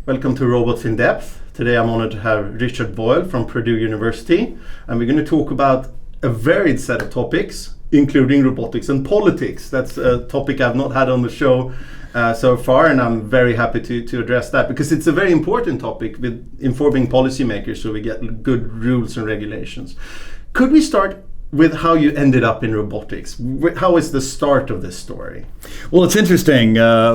Welcome to Robots in Depth. Today I'm honored to have Richard Voyles from Purdue University, and we're going to talk about a varied set of topics, including robotics and politics. That's a topic I've not had on the show so far, and I'm very happy to address that because it's a very important topic with informing policymakers so we get good rules and regulations. Could we start with how you ended up in robotics? How is the start of this story? Well, it's interesting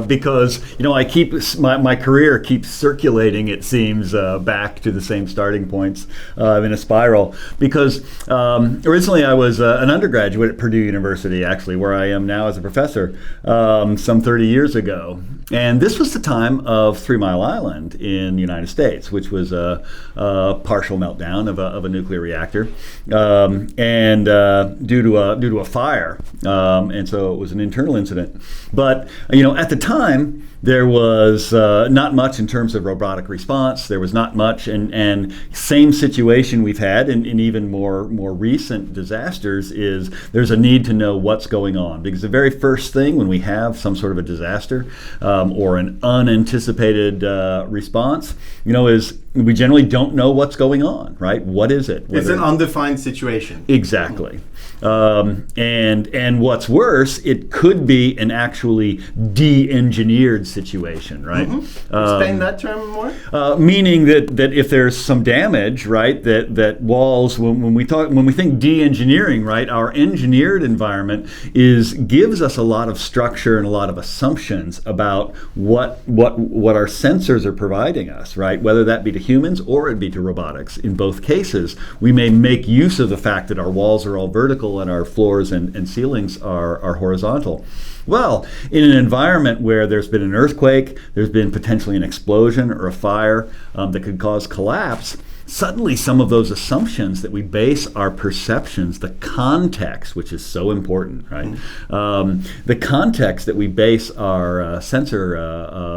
because I keep my career keeps circulating. It seems back to the same starting points in a spiral. Because originally I was an undergraduate at Purdue University, actually, where I am now as a professor, some 30 years ago. And this was the time of 3 Mile Island in the United States, which was a partial meltdown of a nuclear reactor, and due to a fire, and so it was an internal incident. But at the time there was not much in terms of robotic response. There was not much, and same situation we've had in even more recent disasters is there's a need to know what's going on, because the very first thing when we have some sort of a disaster or an unanticipated response, is we generally don't know what's going on, right? What is it? It's an undefined situation. Exactly. And what's worse, it could be an actually de-engineered situation, right? Mm-hmm. Explain that term more. Meaning that if there's some damage, right, that walls, when we think de-engineering, right, our engineered environment gives us a lot of structure and a lot of assumptions about what our sensors are providing us, right? Whether that be to humans or it be to robotics. In both cases, we may make use of the fact that our walls are all vertical and our floors and ceilings are horizontal. Well, in an environment where there's been an earthquake, there's been potentially an explosion or a fire that could cause collapse, suddenly some of those assumptions that we base our perceptions, the context, which is so important, right? The context that we base our sensor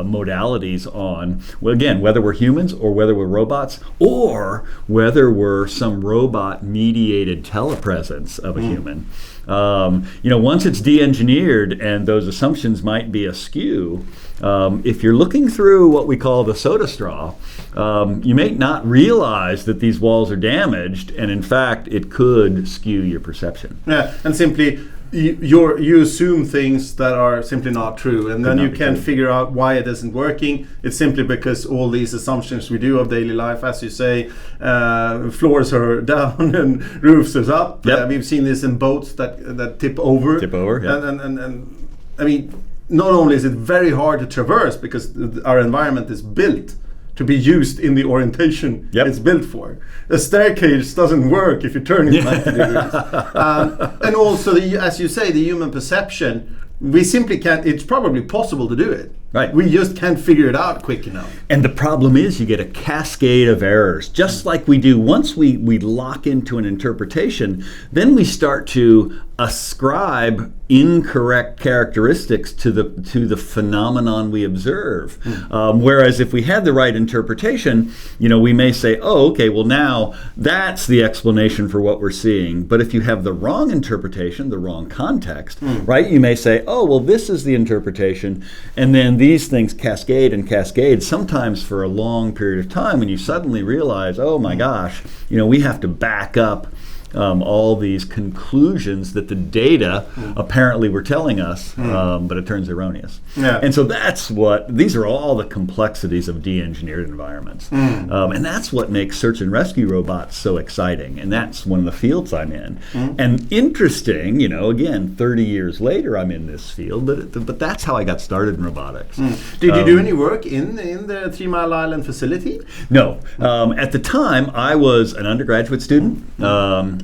modalities on, well, again, whether we're humans or whether we're robots or whether we're some robot-mediated telepresence of a human. Once it's de-engineered and those assumptions might be askew, if you're looking through what we call the soda straw, you may not realize that these walls are damaged, and in fact, it could skew your perception. Yeah, and simply you assume things that are simply not true, and then you can't figure out why it isn't working. It's simply because all these assumptions we do of daily life, as you say, floors are down and roofs are up. Yep. We've seen this in boats that tip over. Yeah. And I mean, not only is it very hard to traverse because our environment is built to be used in the orientation it's built for. A staircase doesn't work if you turn it 90 degrees. And also, as you say, the human perception, we simply can't, it's probably possible to do it. Right. We just can't figure it out quick enough. And the problem is you get a cascade of errors, just like we do once we lock into an interpretation, then we start to ascribe incorrect characteristics to the phenomenon we observe. Whereas if we had the right interpretation, we may say, oh, okay, well now that's the explanation for what we're seeing. But if you have the wrong interpretation, the wrong context, right, you may say, oh, well, this is the interpretation, and then these things cascade and cascade, sometimes for a long period of time, and you suddenly realize, oh my gosh, we have to back up all these conclusions that the data apparently were telling us, but it turns erroneous. Yeah. And so these are all the complexities of de-engineered environments. And that's what makes search and rescue robots so exciting. And that's one of the fields I'm in. And interesting, again, 30 years later I'm in this field, but that's how I got started in robotics. Did you do any work in the 3 Mile Island facility? No. At the time, I was an undergraduate student.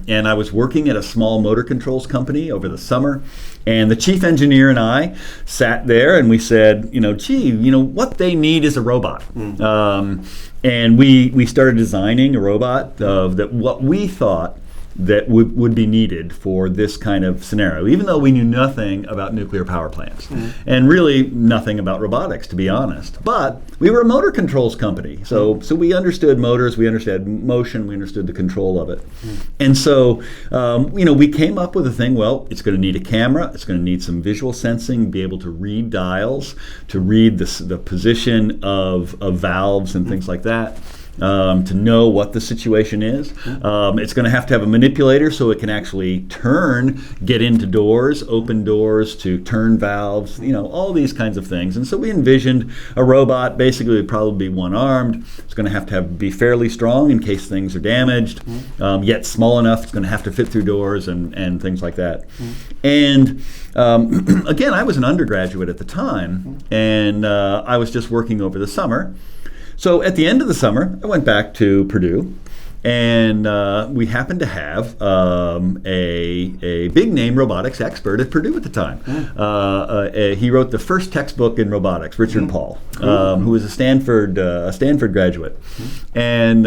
And I was working at a small motor controls company over the summer. And the chief engineer and I sat there and we said, what they need is a robot. And we started designing a robot that what we thought that would be needed for this kind of scenario, even though we knew nothing about nuclear power plants and really nothing about robotics, to be honest. But we were a motor controls company, so we understood motors, we understood motion, we understood the control of it. And so we came up with a thing. Well, it's going to need a camera, it's going to need some visual sensing, be able to read dials, to read the position of valves and things like that. To know what the situation is. It's going to have a manipulator so it can actually get into doors, open doors, to turn valves, all these kinds of things. And so we envisioned a robot basically would probably be one-armed. It's going to have to be fairly strong in case things are damaged, yet small enough it's going to have to fit through doors and things like that. And again, I was an undergraduate at the time, and I was just working over the summer. So at the end of the summer, I went back to Purdue, and we happened to have a big name robotics expert at Purdue at the time. He wrote the first textbook in robotics, Richard Paul, who was a Stanford graduate. And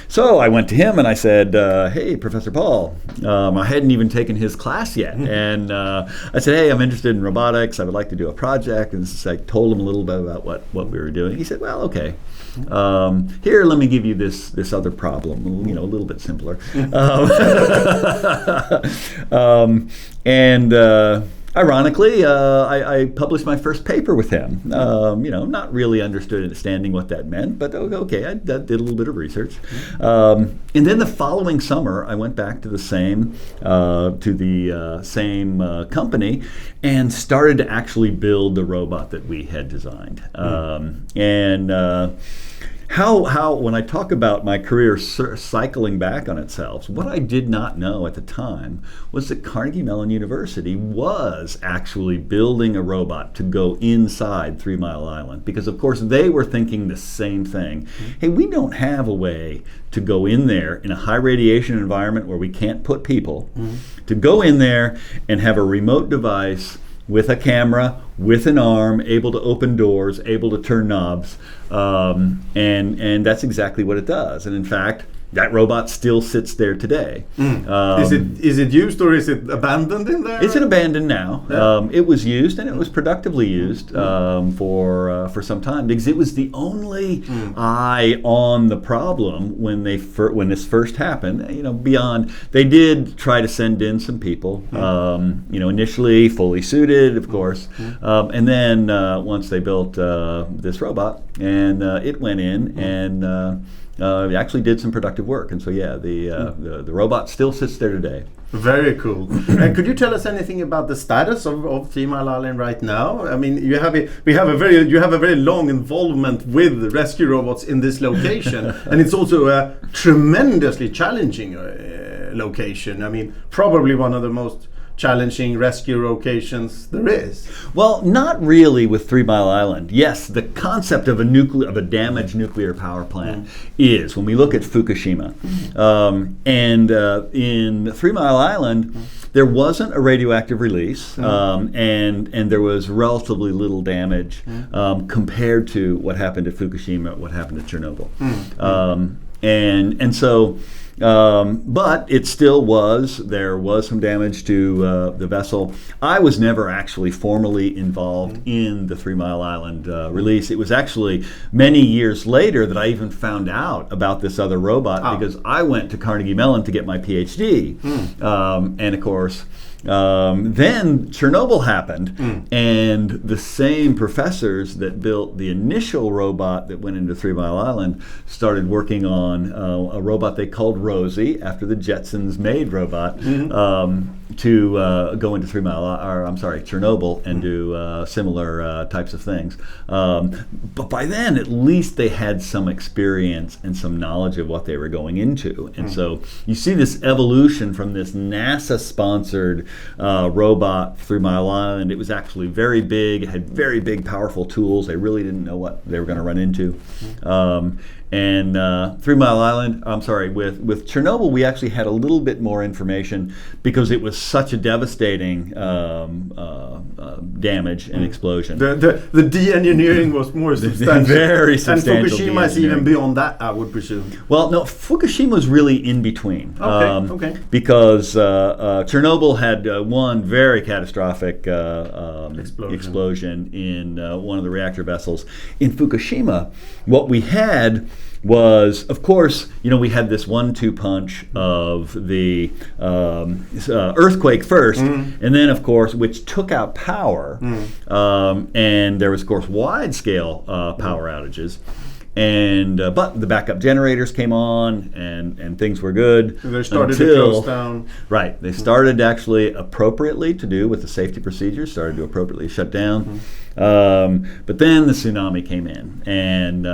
so I went to him and I said, "Hey, Professor Paul," I hadn't even taken his class yet, and I said, "Hey, I'm interested in robotics. I would like to do a project." And so I told him a little bit about what we were doing. He said, "Well, okay. Here, let me give you this other problem, a little bit simpler." Ironically, I published my first paper with him. Not really understanding what that meant, but okay, I did a little bit of research. And then the following summer, I went back to the same company and started to actually build the robot that we had designed. How when I talk about my career cycling back on itself, what I did not know at the time was that Carnegie Mellon University was actually building a robot to go inside 3 Mile Island, because of course they were thinking the same thing. Hey, we don't have a way to go in there in a high radiation environment where we can't put people, to go in there and have a remote device with a camera, with an arm, able to open doors, able to turn knobs, and that's exactly what it does. And in fact, that robot still sits there today. Is it used or is it abandoned in there? It's abandoned now. Yeah. It was used, and it was productively used for some time, because it was the only eye on the problem when this first happened. Beyond, they did try to send in some people. Initially fully suited, of course, and then once they built this robot, and it went in and. Actually did some productive work, and so the robot still sits there today. Very cool. And could you tell us anything about the status of 3 Mile Island right now? I mean, you have a very long involvement with rescue robots in this location, and it's also a tremendously challenging location. I mean, probably one of the most challenging rescue locations there is. Well, not really with 3 Mile Island. Yes, the concept of a damaged nuclear power plant is, when we look at Fukushima. And in 3 Mile Island, there wasn't a radioactive release, and there was relatively little damage compared to what happened at Fukushima, what happened at Chernobyl. But it still there was some damage to the vessel. I was never actually formally involved in the 3 Mile Island release. It was actually many years later that I even found out about this other robot, because I went to Carnegie Mellon to get my PhD. And of course, then Chernobyl happened, and the same professors that built the initial robot that went into 3 Mile Island started working on a robot they called Rosie, after the Jetsons made robot, to go into Chernobyl and do similar types of things. But by then, at least they had some experience and some knowledge of what they were going into. And so you see this evolution from this NASA-sponsored robot, 3 Mile Island. It was actually very big. It had very big, powerful tools. They really didn't know what they were going to run into. And 3 Mile Island, with Chernobyl, we actually had a little bit more information because it was was such a devastating damage and explosion. The de-engineering was more substantial. Very substantial. And Fukushima is even beyond that, I would presume. Well, no, Fukushima was really in between. Okay. Because Chernobyl had one very catastrophic explosion in one of the reactor vessels. In Fukushima, what we had was, of course, we had this 1-2 punch of the earthquake first, and then, of course, which took out power, and there was, of course, wide-scale power outages. And but the backup generators came on, and things were good. So they started to close down. Right, they started actually appropriately to do with the safety procedures. Started to appropriately shut down, but then the tsunami came in, and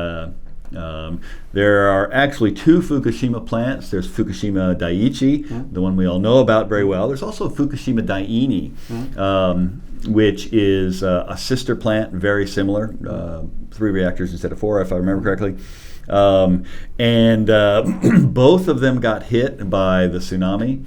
there are actually 2 Fukushima plants. There's Fukushima Daiichi, the one we all know about very well. There's also Fukushima Daini, which is a sister plant, very similar, 3 reactors instead of 4, if I remember correctly. And both of them got hit by the tsunami.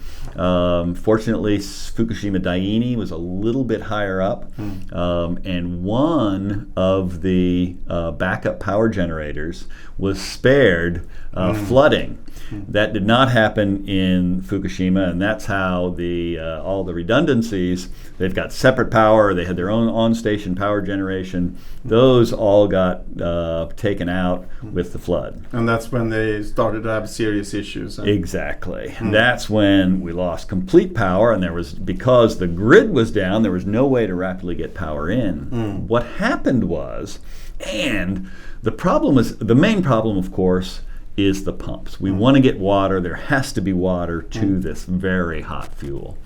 Fortunately, Fukushima Daini was a little bit higher up, and one of the backup power generators was spared flooding. That did not happen in Fukushima, and that's how all the redundancies, they've got separate power, they had their own on-station power generation, those all got taken out with the flood. And that's when they started to have serious issues. Exactly. And that's when we lost complete power, and because the grid was down, there was no way to rapidly get power in. What happened was, and the main problem, of course, is the pumps. We want to get water. There has to be water to this very hot fuel.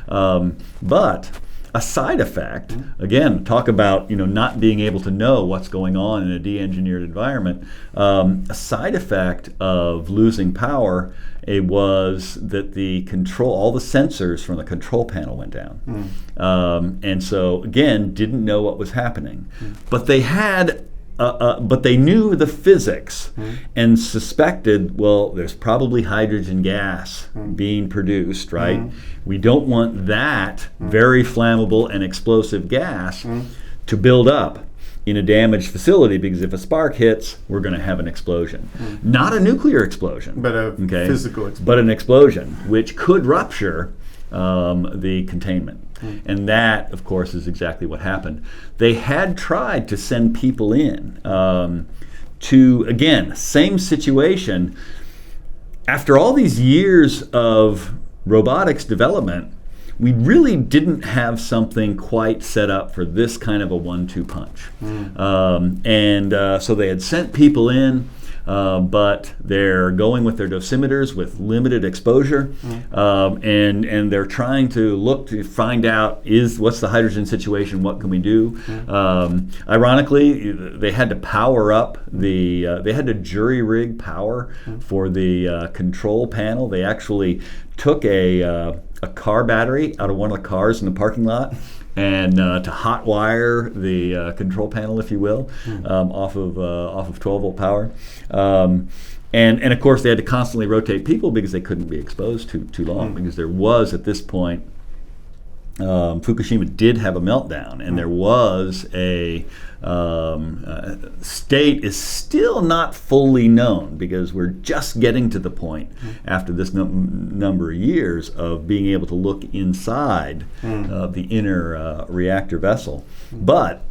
But a side effect, again, talk about not being able to know what's going on in a de-engineered environment. A side effect of losing power was that all the sensors from the control panel went down. And so again, didn't know what was happening. But they had but they knew the physics and suspected, well, there's probably hydrogen gas being produced, right? We don't want that very flammable and explosive gas to build up in a damaged facility, because if a spark hits, we're going to have an explosion. Not a nuclear explosion, but a physical explosion. But an explosion, which could rupture the containment. And that, of course, is exactly what happened. They had tried to send people in to, again, same situation. After all these years of robotics development, we really didn't have something quite set up for this kind of a 1-2 punch. So they had sent people in, but they're going with their dosimeters with limited exposure, and they're trying to look to find out what's the hydrogen situation, what can we do. Ironically, they had to power up they had to jury rig power for the control panel. They actually took a car battery out of one of the cars in the parking lot and to hot wire the control panel, if you will, off of 12-volt power. And of course, they had to constantly rotate people because they couldn't be exposed too long, because there was, at this point, Fukushima did have a meltdown, and there was a state is still not fully known, because we're just getting to the point after this number of years of being able to look inside the inner reactor vessel. But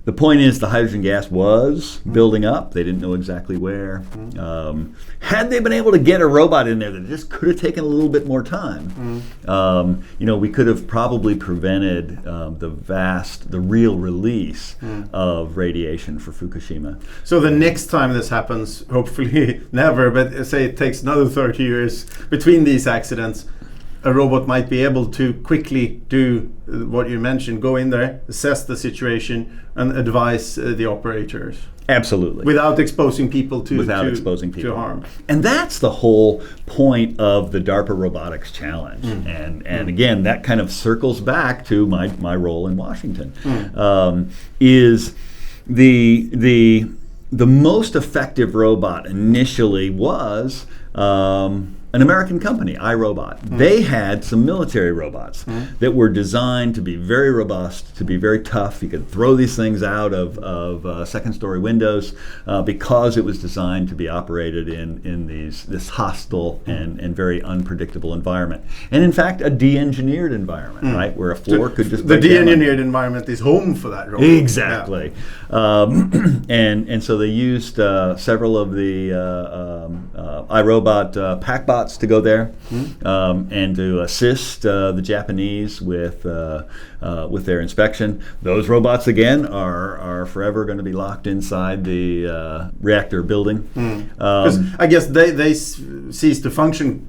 the point is, the hydrogen gas was building up. They didn't know exactly where. Had they been able to get a robot in there that just could have taken a little bit more time, we could have probably prevented the real release of radiation for Fukushima. So the next time this happens, hopefully never, but say it takes another 30 years between these accidents, a robot might be able to quickly do what you mentioned, go in there, assess the situation, and advise the operators. Absolutely. Without exposing people to harm. And that's the whole point of the DARPA Robotics Challenge. And again, that kind of circles back to my role in Washington. Is the most effective robot initially was an American company, iRobot. They had some military robots that were designed to be very robust, to be very tough. You could throw these things out of second-story windows because it was designed to be operated in this hostile and very unpredictable environment. And in fact, a de-engineered environment, right, where a floor could just break down. The de-engineered environment is home for that robot. Exactly. Yeah. And so they used several of the iRobot PackBots to go there and to assist the Japanese with their inspection. Those robots again are forever going to be locked inside the reactor building. Because I guess they cease to function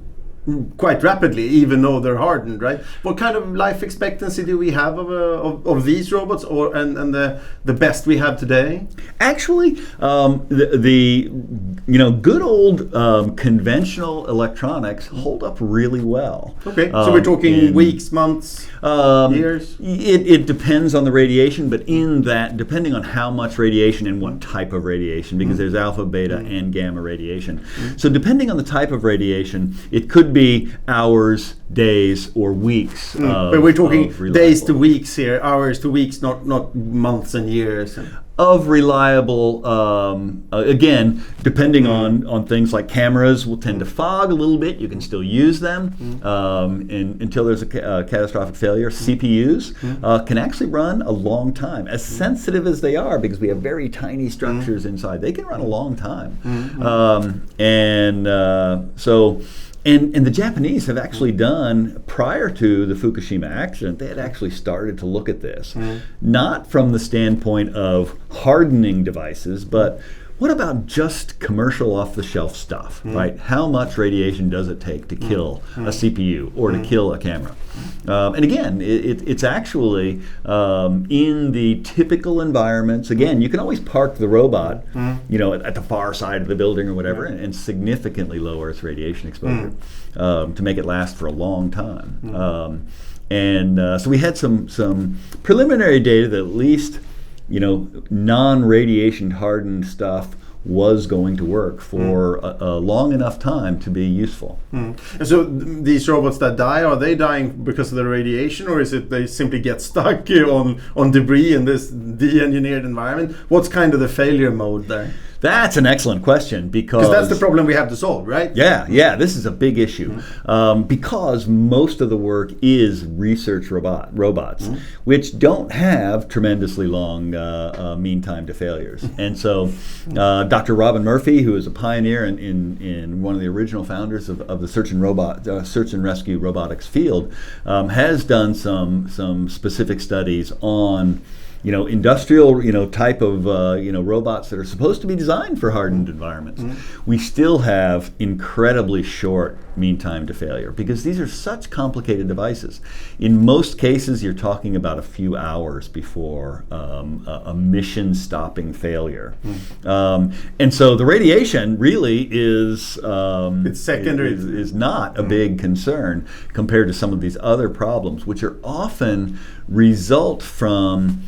quite rapidly, even though they're hardened, right? What kind of life expectancy do we have of these robots, and the best we have today? Actually, the good old conventional electronics hold up really well. Okay, so we're talking weeks, months, years? It depends on the radiation, but in that, depending on how much radiation and what type of radiation, because there's alpha, beta, and gamma radiation. So depending on the type of radiation, it could be hours, days, or weeks. But we're talking days to weeks here, hours to weeks, not months and years. Of reliable, again, depending on things like cameras will tend to fog a little bit. You can still use them until there's a catastrophic failure. CPUs can actually run a long time. As sensitive as they are, because we have very tiny structures inside, they can run a long time. And the Japanese have actually done, prior to the Fukushima accident, they had actually started to look at this. Not from the standpoint of hardening devices, but what about just commercial off-the-shelf stuff, right? How much radiation does it take to kill a CPU or to kill a camera? And again, it's actually in the typical environments. Again, you can always park the robot, at the far side of the building or whatever, and significantly lower its radiation exposure to make it last for a long time. So we had some preliminary data that at least non-radiation hardened stuff was going to work for a long enough time to be useful. And so these robots that die, are they dying because of the radiation, or is it they simply get stuck on debris in this de-engineered environment? What's kind of the failure mode there? That's an excellent question, because that's the problem we have to solve, right? Yeah, this is a big issue because most of the work is research robots, which don't have tremendously long mean time to failures. And so Dr. Robin Murphy, who is a pioneer in one of the original founders of the search and rescue robotics field, has done some specific studies on industrial, type of, robots that are supposed to be designed for hardened environments. We still have incredibly short mean time to failure because these are such complicated devices. In most cases, you're talking about a few hours before a mission-stopping failure. And so the radiation really is it's secondary. Is not a big concern compared to some of these other problems, which are often result from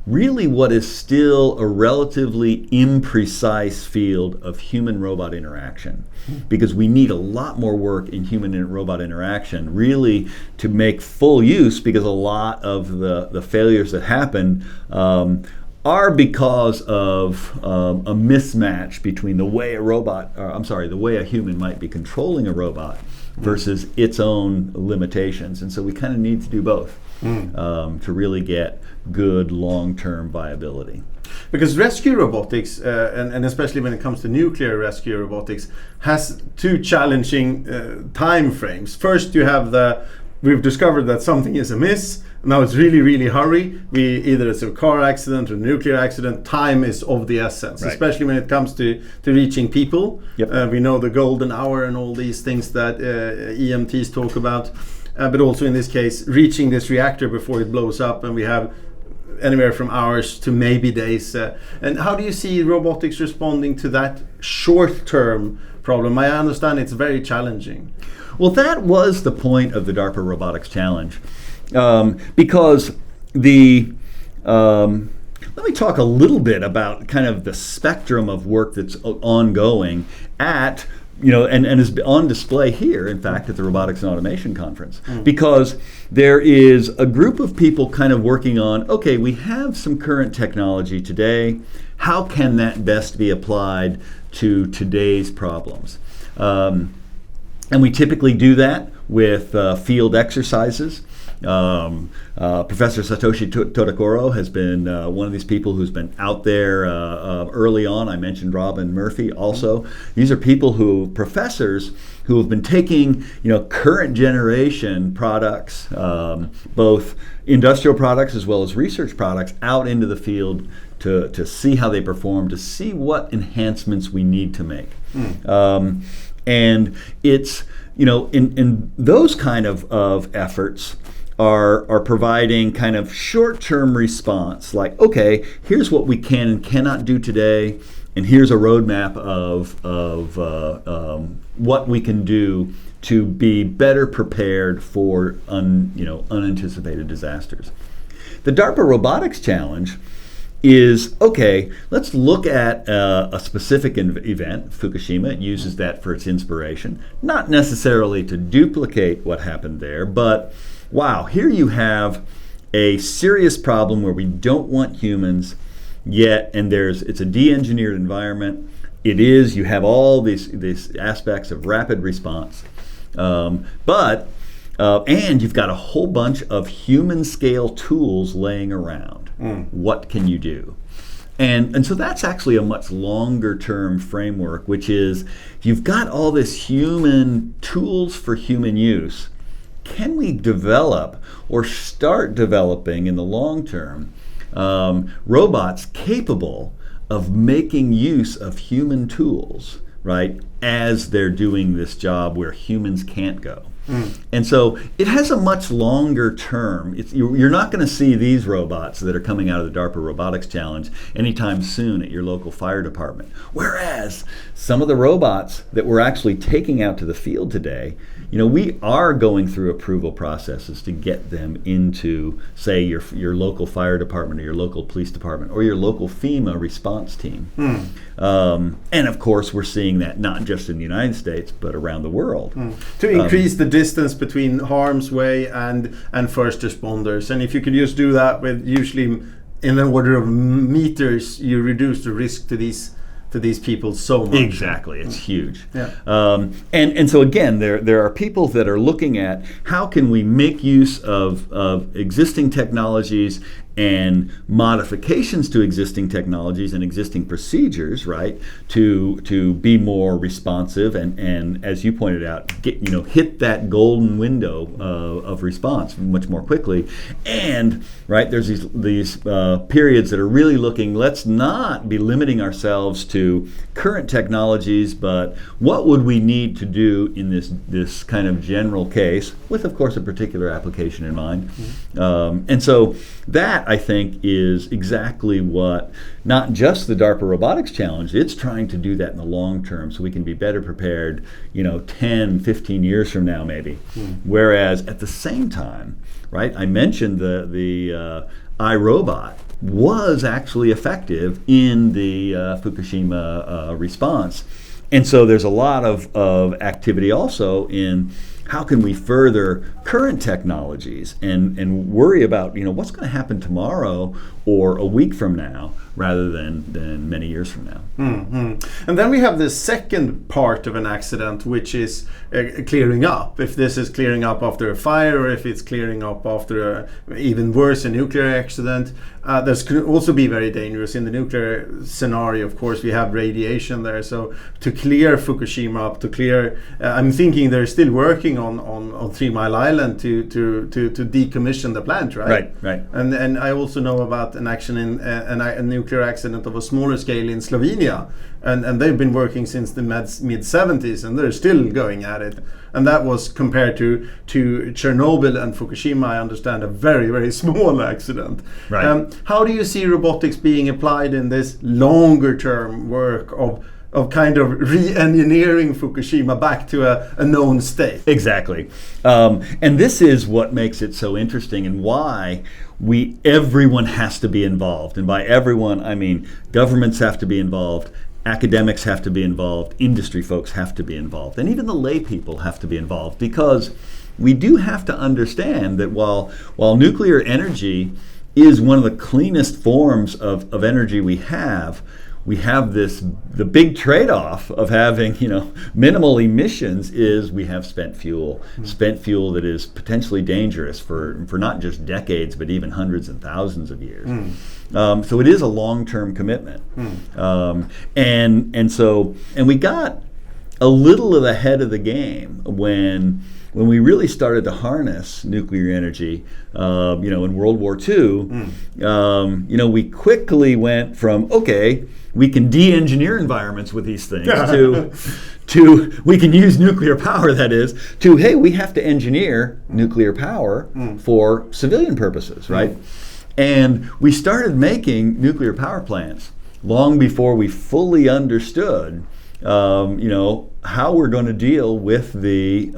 really what is still a relatively imprecise field of human-robot interaction, because we need a lot more work in human-robot interaction really to make full use, because a lot of the failures that happen are because of a mismatch between the way the way a human might be controlling a robot versus its own limitations. And so we kind of need to do both to really get good long-term viability. Because rescue robotics, and especially when it comes to nuclear rescue robotics, has two challenging time frames. First, you have we've discovered that something is amiss. Now it's really, really hurry. Either it's a car accident or a nuclear accident. Time is of the essence, right, especially when it comes to reaching people. Yep. We know the golden hour and all these things that EMTs talk about. But also in this case, reaching this reactor before it blows up, and we have anywhere from hours to maybe days. And how do you see robotics responding to that short-term problem? I understand it's very challenging. Well, that was the point of the DARPA Robotics Challenge, because let me talk a little bit about kind of the spectrum of work that's ongoing at and is on display here, in fact, at the Robotics and Automation Conference, because there is a group of people kind of working on, okay, we have some current technology today. How can that best be applied to today's problems? And we typically do that with field exercises. Professor Satoshi Todokoro has been one of these people who's been out there early on. I mentioned Robin Murphy also. These are people professors who have been taking current generation products, both industrial products as well as research products, out into the field to see how they perform, to see what enhancements we need to make. And it's in those kind of efforts are providing kind of short-term response, like, okay, here's what we can and cannot do today, and here's a roadmap of what we can do to be better prepared for unanticipated disasters. The DARPA Robotics Challenge is, okay, let's look at a specific event, Fukushima. It uses that for its inspiration, not necessarily to duplicate what happened there, but wow, here you have a serious problem where we don't want humans yet, and it's a de-engineered environment. You have all these aspects of rapid response, and you've got a whole bunch of human scale tools laying around. What can you do? And so that's actually a much longer term framework, which is, you've got all this human tools for human use. Can we develop or start developing in the long term robots capable of making use of human tools, right, as they're doing this job where humans can't go? And so it has a much longer term. You're not going to see these robots that are coming out of the DARPA Robotics Challenge anytime soon at your local fire department. Whereas some of the robots that we're actually taking out to the field today, we are going through approval processes to get them into, say, your local fire department or your local police department or your local FEMA response team. And of course, we're seeing that not just in the United States, but around the world. To increase the distance between harm's way and first responders. And if you could just do that with usually in an order of meters, you reduce the risk to these people so much. Exactly, it's huge. Yeah. And so again, there are people that are looking at how can we make use of existing technologies and modifications to existing technologies and existing procedures, right, to be more responsive and as you pointed out, hit that golden window of response much more quickly. And right, there's these periods that are really looking, let's not be limiting ourselves to current technologies, but what would we need to do in this kind of general case, with of course a particular application in mind. And so that, I think, is exactly what not just the DARPA Robotics Challenge, it's trying to do that in the long term so we can be better prepared 10, 15 years from now maybe. Whereas at the same time, right, I mentioned the iRobot was actually effective in the Fukushima response. And so there's a lot of activity also in how can we further current technologies and worry about what's going to happen tomorrow or a week from now rather than many years from now. And then we have the second part of an accident, which is clearing up. If this is clearing up after a fire or if it's clearing up after even worse, a nuclear accident. This could also be very dangerous. In the nuclear scenario, of course, we have radiation there. So to clear Fukushima up, I'm thinking they're still working on 3 Mile Island to decommission the plant, right? Right. And I also know about an action in a nuclear accident of a smaller scale in Slovenia, and they've been working since the mid 70s, and they're still going at it. And that was compared to Chernobyl and Fukushima, I understand, a very, very small accident. Right. How do you see robotics being applied in this longer term work of kind of re-engineering Fukushima back to a known state? Exactly. And this is what makes it so interesting and why everyone has to be involved. And by everyone, I mean governments have to be involved, academics have to be involved, industry folks have to be involved, and even the lay people have to be involved, because we do have to understand that while nuclear energy is one of the cleanest forms of energy we have the big trade-off of having minimal emissions is we have spent fuel that is potentially dangerous for not just decades but even hundreds and thousands of years. So it is a long-term commitment. And we got a little ahead of the game when we really started to harness nuclear energy, in World War II. We quickly went from, okay, we can de-engineer environments with these things to we can use nuclear power, that is, to, hey, we have to engineer nuclear power for civilian purposes, right? And we started making nuclear power plants long before we fully understood how we're going to deal with the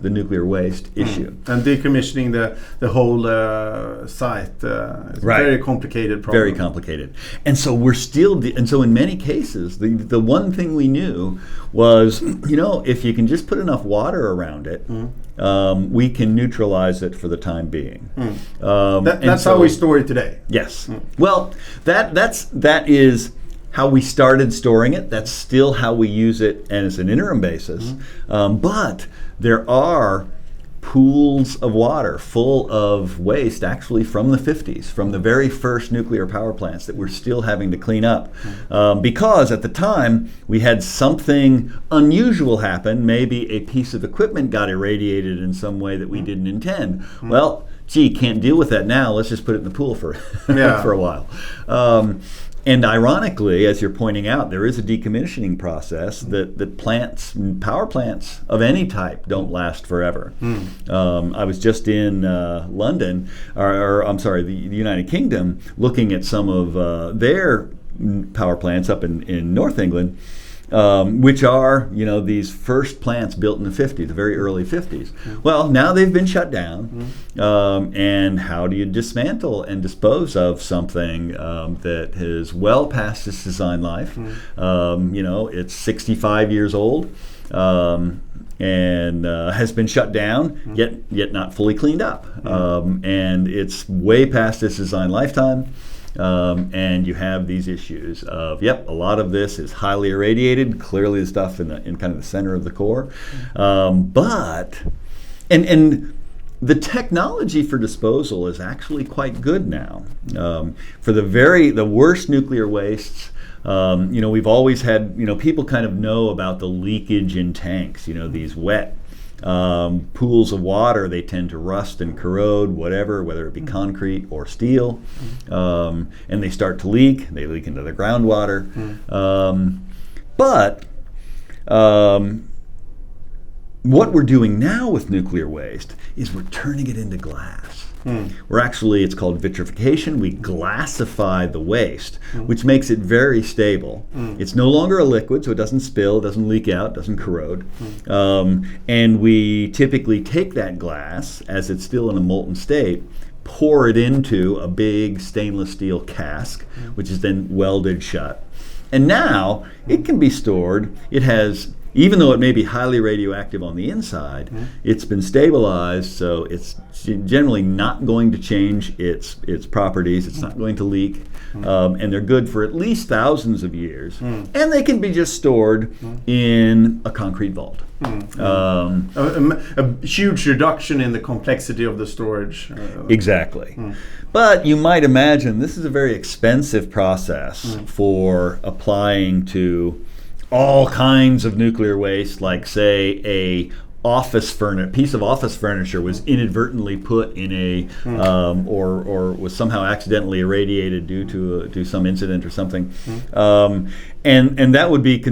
nuclear waste issue. And decommissioning the whole site is a very complicated problem. Very complicated. And so we're still, and so in many cases, the one thing we knew was, if you can just put enough water around it, we can neutralize it for the time being. That's how we store it today. Yes. Well, that is how we started storing it. That's still how we use it as an interim basis. But there are pools of water full of waste actually from the 50s, from the very first nuclear power plants that we're still having to clean up. Because at the time we had something unusual happen. Maybe a piece of equipment got irradiated in some way that we didn't intend. Well, gee, can't deal with that now. Let's just put it in the pool for a while. And ironically, as you're pointing out, there is a decommissioning process that power plants of any type don't last forever. I was just in London, the United Kingdom, looking at some of their power plants up in North England, which are, these first plants built in the very early 50s. Well, now they've been shut down. And how do you dismantle and dispose of something that is well past its design life? It's 65 years old. And has been shut down, yet not fully cleaned up. And it's way past its design lifetime. And you have these issues of, a lot of this is highly irradiated, clearly the stuff in kind of the center of the core. But the technology for disposal is actually quite good now. For the worst nuclear wastes, we've always had, people kind of know about the leakage in tanks, these wet pools of water. They tend to rust and corrode, whether it be concrete or steel, and they start to leak. They leak into the groundwater. But what we're doing now with nuclear waste is we're turning it into glass. It's called vitrification. We glassify the waste, which makes it very stable. It's no longer a liquid, so it doesn't spill, doesn't leak out, doesn't corrode. And we typically take that glass as it's still in a molten state, pour it into a big stainless steel cask, which is then welded shut. And now it can be stored. It has, even though it may be highly radioactive on the inside, it's been stabilized, so it's generally not going to change its properties. It's not going to leak, and they're good for at least thousands of years. And they can be just stored in a concrete vault. A huge reduction in the complexity of the storage. Exactly. But you might imagine this is a very expensive process for applying to all kinds of nuclear waste, like say a piece of office furniture was inadvertently put in a or was somehow accidentally irradiated due to some incident or something, and that would be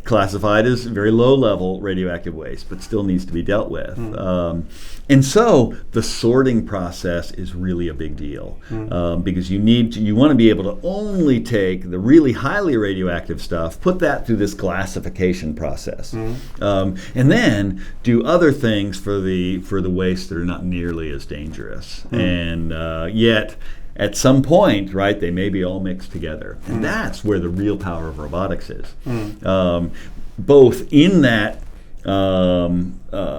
classified as very low-level radioactive waste, but still needs to be dealt with. And so the sorting process is really a big deal, because you want to be able to only take the really highly radioactive stuff, put that through this glassification process, and then do other things for the waste that are not nearly as dangerous, and yet at some point, right, they may be all mixed together. And that's where the real power of robotics is. Both in that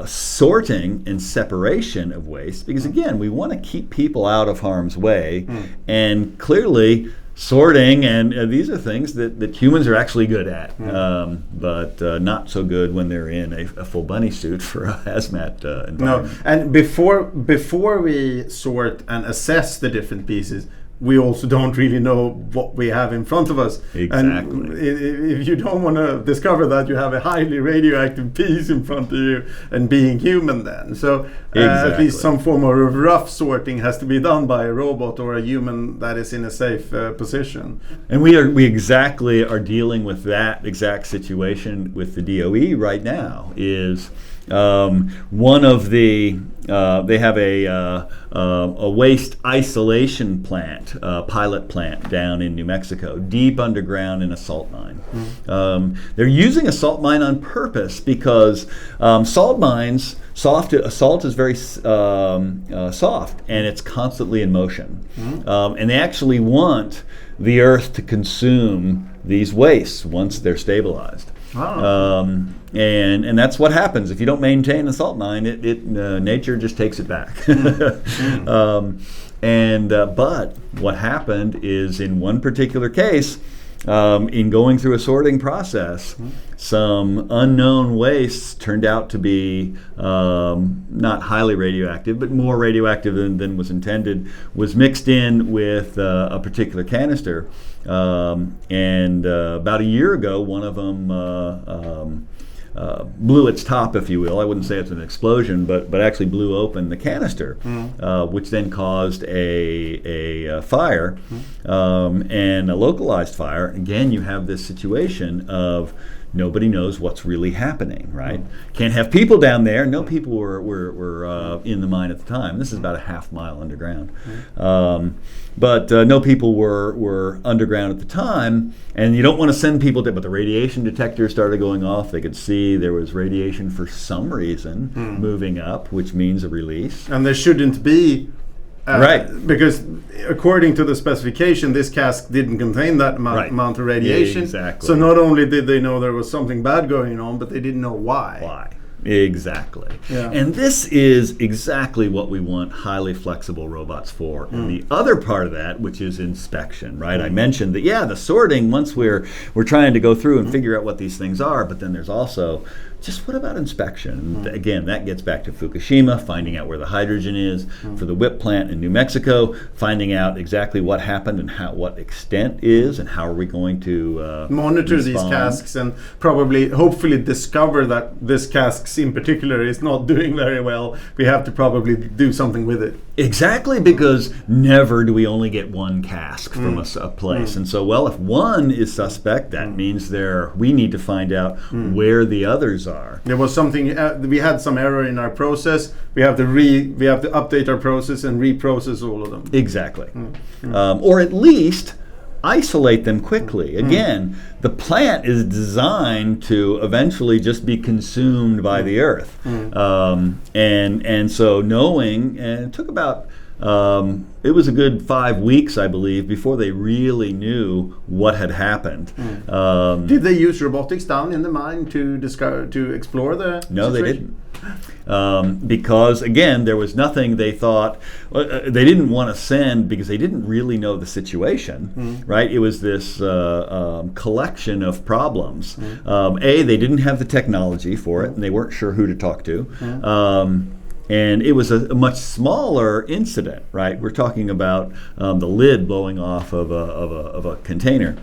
sorting and separation of waste, because again, we want to keep people out of harm's way, and clearly sorting, and these are things that humans are actually good at, but not so good when they're in a full bunny suit for a hazmat environment. No, and before we sort and assess the different pieces, we also don't really know what we have in front of us. Exactly. And if you don't want to discover that you have a highly radioactive piece in front of you and being human then. So at least some form of rough sorting has to be done by a robot or a human that is in a safe position. And we exactly are dealing with that exact situation with the DOE right now. Is one of the they have a waste isolation plant, pilot plant down in New Mexico, deep underground in a salt mine. They're using a salt mine on purpose because salt mines, salt is very soft and it's constantly in motion, and they actually want the earth to consume these wastes once they're stabilized. And that's what happens if you don't maintain a salt mine. Nature just takes it back. But what happened is, in one particular case, in going through a sorting process, some unknown wastes turned out to be not highly radioactive, but more radioactive than was intended, was mixed in with a particular canister. And about a year ago, one of them blew its top, if you will. I wouldn't say it's an explosion, but actually blew open the canister, which then caused a fire, and a localized fire. Again, you have this situation of nobody knows what's really happening, right? Can't have people down there. No people were in the mine at the time. This is about a half mile underground. But no people were underground at the time, and you don't want to send people to, but the radiation detectors started going off. They could see there was radiation for some reason moving up, which means a release. And there shouldn't be, right. Because according to the specification, this cask didn't contain that amount of radiation. Yeah, exactly. So not only did they know there was something bad going on, but they didn't know why. Why? Exactly. Yeah. And this is exactly what we want highly flexible robots for. And the other part of that, which is inspection, right? I mentioned that, the sorting, once we're trying to go through and figure out what these things are, but then there's also just what about inspection? Again, that gets back to Fukushima, finding out where the hydrogen is, for the WIP plant in New Mexico, finding out exactly what happened and what extent is, and how are we going to monitor respond. these casks, and hopefully discover that this casks in particular is not doing very well. We have to probably do something with it. Exactly, because never do we only get one cask from a place. And so, if one is suspect, that means we need to find out where the others are. There was something, we had some error in our process. We have to update our process and reprocess all of them. Exactly. Or at least isolate them quickly. Again, the plant is designed to eventually just be consumed by the earth. And so knowing, and it took about, it was a good 5 weeks, I believe, before they really knew what had happened. Did they use robotics down in the mine to explore the No, situation? they didn't. Because, again, there was nothing they thought, they didn't want to send because they didn't really know the situation, right? It was this collection of problems. They didn't have the technology for it, and they weren't sure who to talk to. And it was a much smaller incident, right? We're talking about the lid blowing off of a container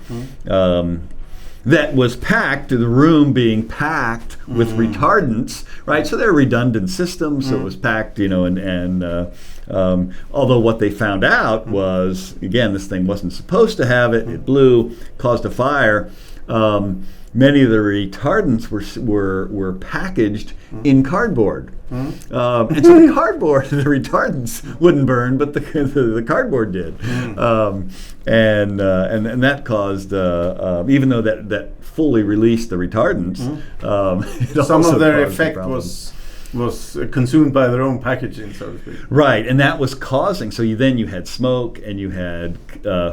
that was packed, the room being packed with retardants, right? So they're redundant systems, so it was packed, and although what they found out was, again, this thing wasn't supposed to have it. It blew, caused a fire. Many of the retardants were packaged in cardboard. And so the cardboard, the retardants wouldn't burn, but the cardboard did. And that caused, even though that fully released the retardants, some of their effect was was consumed by their own packaging, so to speak. Right, and that was causing, so you had smoke and you had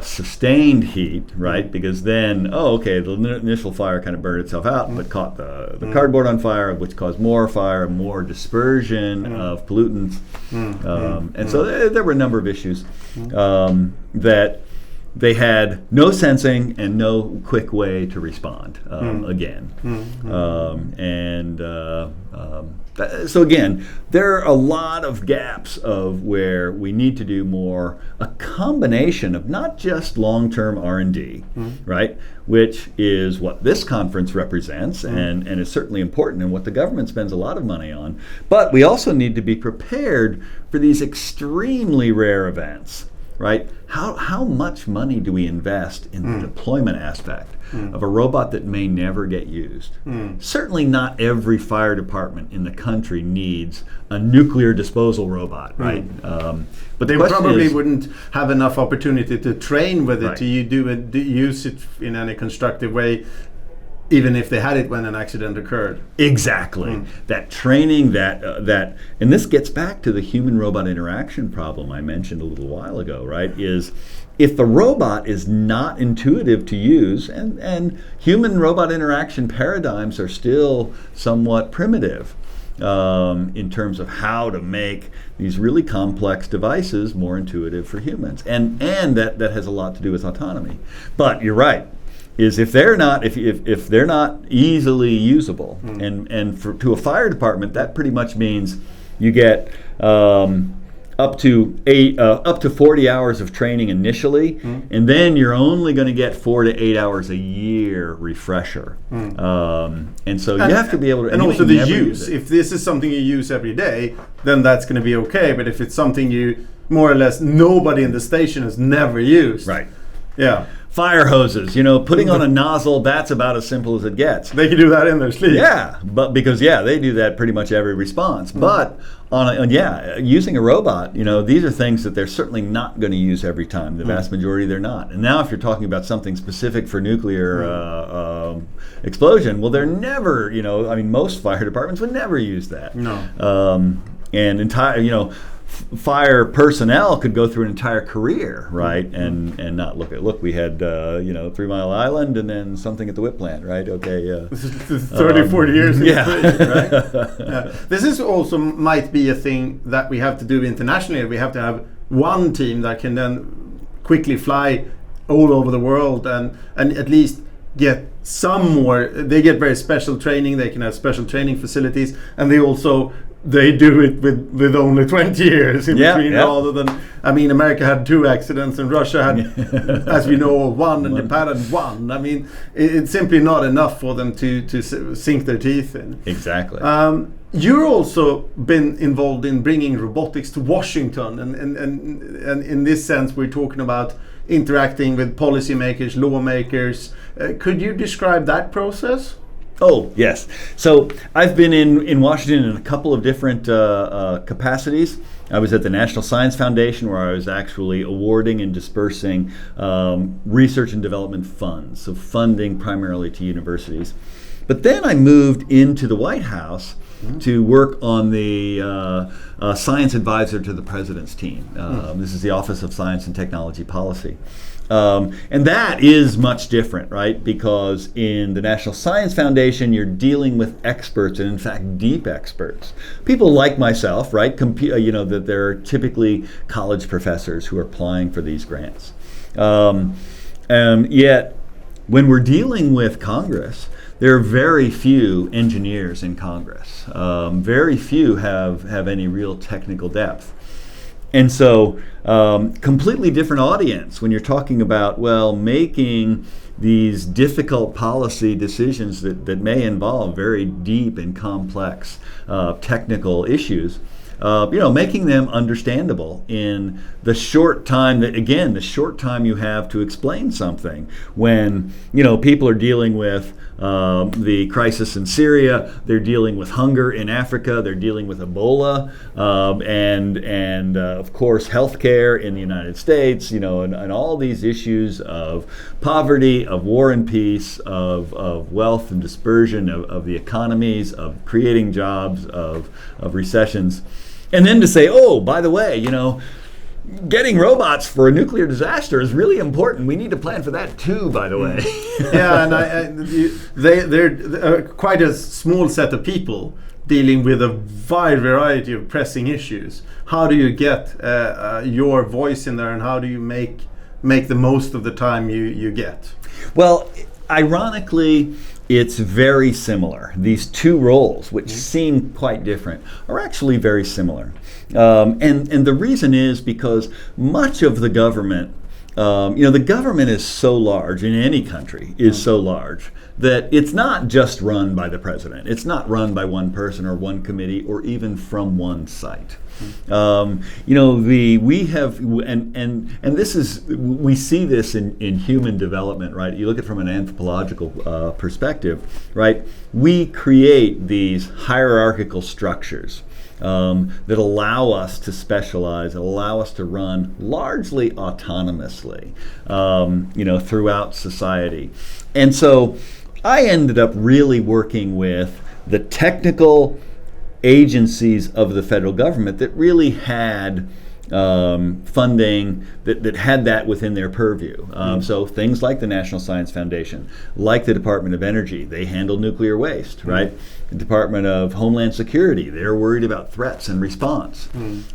sustained heat, right? Because then, the initial fire kind of burned itself out, but caught the cardboard on fire, which caused more fire, more dispersion of pollutants. And so there were a number of issues that they had no sensing and no quick way to respond again. So again, there are a lot of gaps of where we need to do more, a combination of not just long-term R&D, right, which is what this conference represents and is certainly important and what the government spends a lot of money on, but we also need to be prepared for these extremely rare events. Right? How much money do we invest in the deployment aspect of a robot that may never get used? Certainly not every fire department in the country needs a nuclear disposal robot, right? But they probably wouldn't have enough opportunity to train with it, to use it in any constructive way, even if they had it when an accident occurred. Exactly. That training, that and this gets back to the human-robot interaction problem I mentioned a little while ago, right? Is if the robot is not intuitive to use, and human-robot interaction paradigms are still somewhat primitive in terms of how to make these really complex devices more intuitive for humans. And that has a lot to do with autonomy. But you're right. Is if they're not easily usable, and to a fire department, that pretty much means you get up to 40 hours of training initially, and then you're only going to get 4 to 8 hours a year refresher. And so you have to be able to. And also the use. If this is something you use every day, then that's going to be okay. But if it's something you more or less nobody in the station has never used, right? Yeah. Fire hoses, putting on a nozzle, that's about as simple as it gets. They can do that in their sleep. Yeah, but because they do that pretty much every response. But using a robot, these are things that they're certainly not going to use every time. The vast majority they're not. And now if you're talking about something specific for nuclear explosion, well, they're never, most fire departments would never use that. No. And fire personnel could go through an entire career, right, and not look. We had 3 Mile Island, and then something at the whip plant, right? Okay, This is 30, 40 years. Right? Yeah. This is also might be a thing that we have to do internationally. We have to have one team that can then quickly fly all over the world and at least get some more. They get very special training. They can have special training facilities, and they do it with only 20 years in between, rather than, America had 2 accidents and Russia had, as we know, 1 and Japan had 1. It's simply not enough for them to sink their teeth in. Exactly. You've also been involved in bringing robotics to Washington, and in this sense, we're talking about interacting with policymakers, lawmakers. Could you describe that process? Oh, yes. So I've been in Washington in a couple of different capacities. I was at the National Science Foundation, where I was actually awarding and dispersing research and development funds, so funding primarily to universities. But then I moved into the White House to work on the science advisor to the president's team. This is the Office of Science and Technology Policy. And that is much different, right? Because in the National Science Foundation, you're dealing with experts, and in fact, deep experts. People like myself, right? That there are typically college professors who are applying for these grants. Yet, when we're dealing with Congress, there are very few engineers in Congress. Very few have any real technical depth. And so, completely different audience when you're talking about, making these difficult policy decisions that may involve very deep and complex technical issues. Making them understandable in the short time you have to explain something when, people are dealing with the crisis in Syria. They're dealing with hunger in Africa. They're dealing with Ebola, and of course healthcare in the United States. And all these issues of poverty, of war and peace, of wealth and dispersion, of the economies, of creating jobs, of recessions, and then to say, oh, by the way, getting robots for a nuclear disaster is really important. We need to plan for that too, by the way. Yeah, and they're quite a small set of people dealing with a wide variety of pressing issues. How do you get your voice in there, and how do you make the most of the time you get? Well, ironically, it's very similar. These two roles, which seem quite different, are actually very similar. And the reason is because much of the government, the government is so large in any country, is so large that it's not just run by the president. It's not run by one person or one committee or even from one site. We have, and this is, we see this in human development, right? You look at it from an anthropological perspective, right? We create these hierarchical structures that allow us to specialize, allow us to run largely autonomously, throughout society. And so I ended up really working with the technical agencies of the federal government that really had funding that had that within their purview. So things like the National Science Foundation, like the Department of Energy, they handle nuclear waste, right? The Department of Homeland Security, they're worried about threats and response.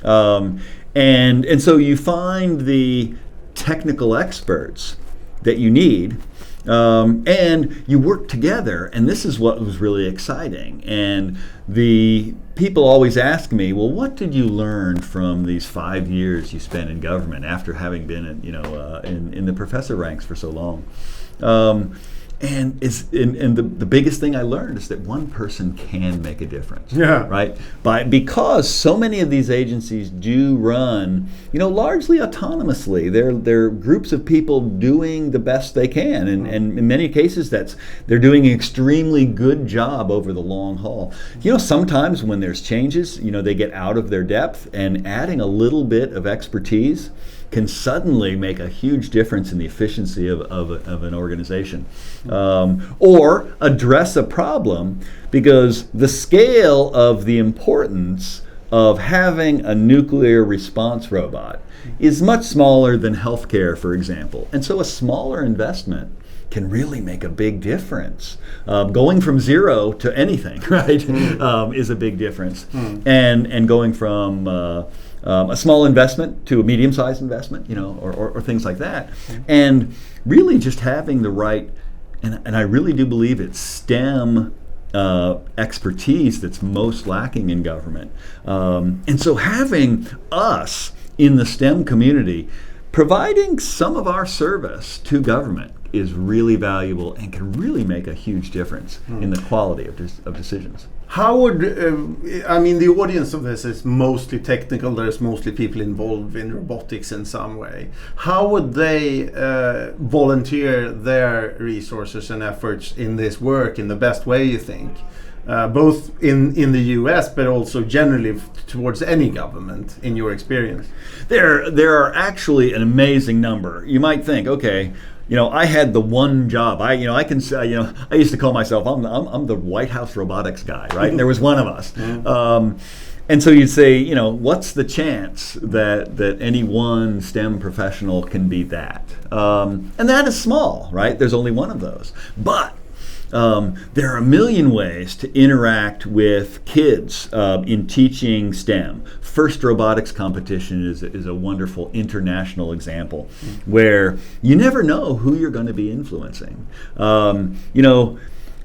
And so you find the technical experts that you need, and you work together, and this is what was really exciting. And the people always ask me, well, what did you learn from these 5 years you spent in government after having been in the professor ranks for so long? And the biggest thing I learned is that one person can make a difference. Yeah. Right? Because so many of these agencies do run, largely autonomously. They're groups of people doing the best they can, and in many cases they're doing an extremely good job over the long haul. Sometimes when there's changes, they get out of their depth, and adding a little bit of expertise can suddenly make a huge difference in the efficiency of an organization, or address a problem, because the scale of the importance of having a nuclear response robot is much smaller than healthcare, for example. And so a smaller investment can really make a big difference. Going from zero to anything, right, is a big difference. And going from a small investment to a medium-sized investment, or things like that. And really just having the right, and I really do believe it's STEM expertise that's most lacking in government. And so having us in the STEM community providing some of our service to government is really valuable and can really make a huge difference in the quality of decisions. How would, the audience of this is mostly technical, there's mostly people involved in robotics in some way. How would they volunteer their resources and efforts in this work in the best way, you think? Both in the US, but also generally towards any government, in your experience? There are actually an amazing number. You might think, okay, I had the one job. I can say, I used to call myself, I'm the White House robotics guy, right? And there was one of us. And so you'd say, what's the chance that any one STEM professional can be that? And that is small, right? There's only one of those. But there are a million ways to interact with kids in teaching STEM. First Robotics Competition is a wonderful international example where you never know who you're going to be influencing.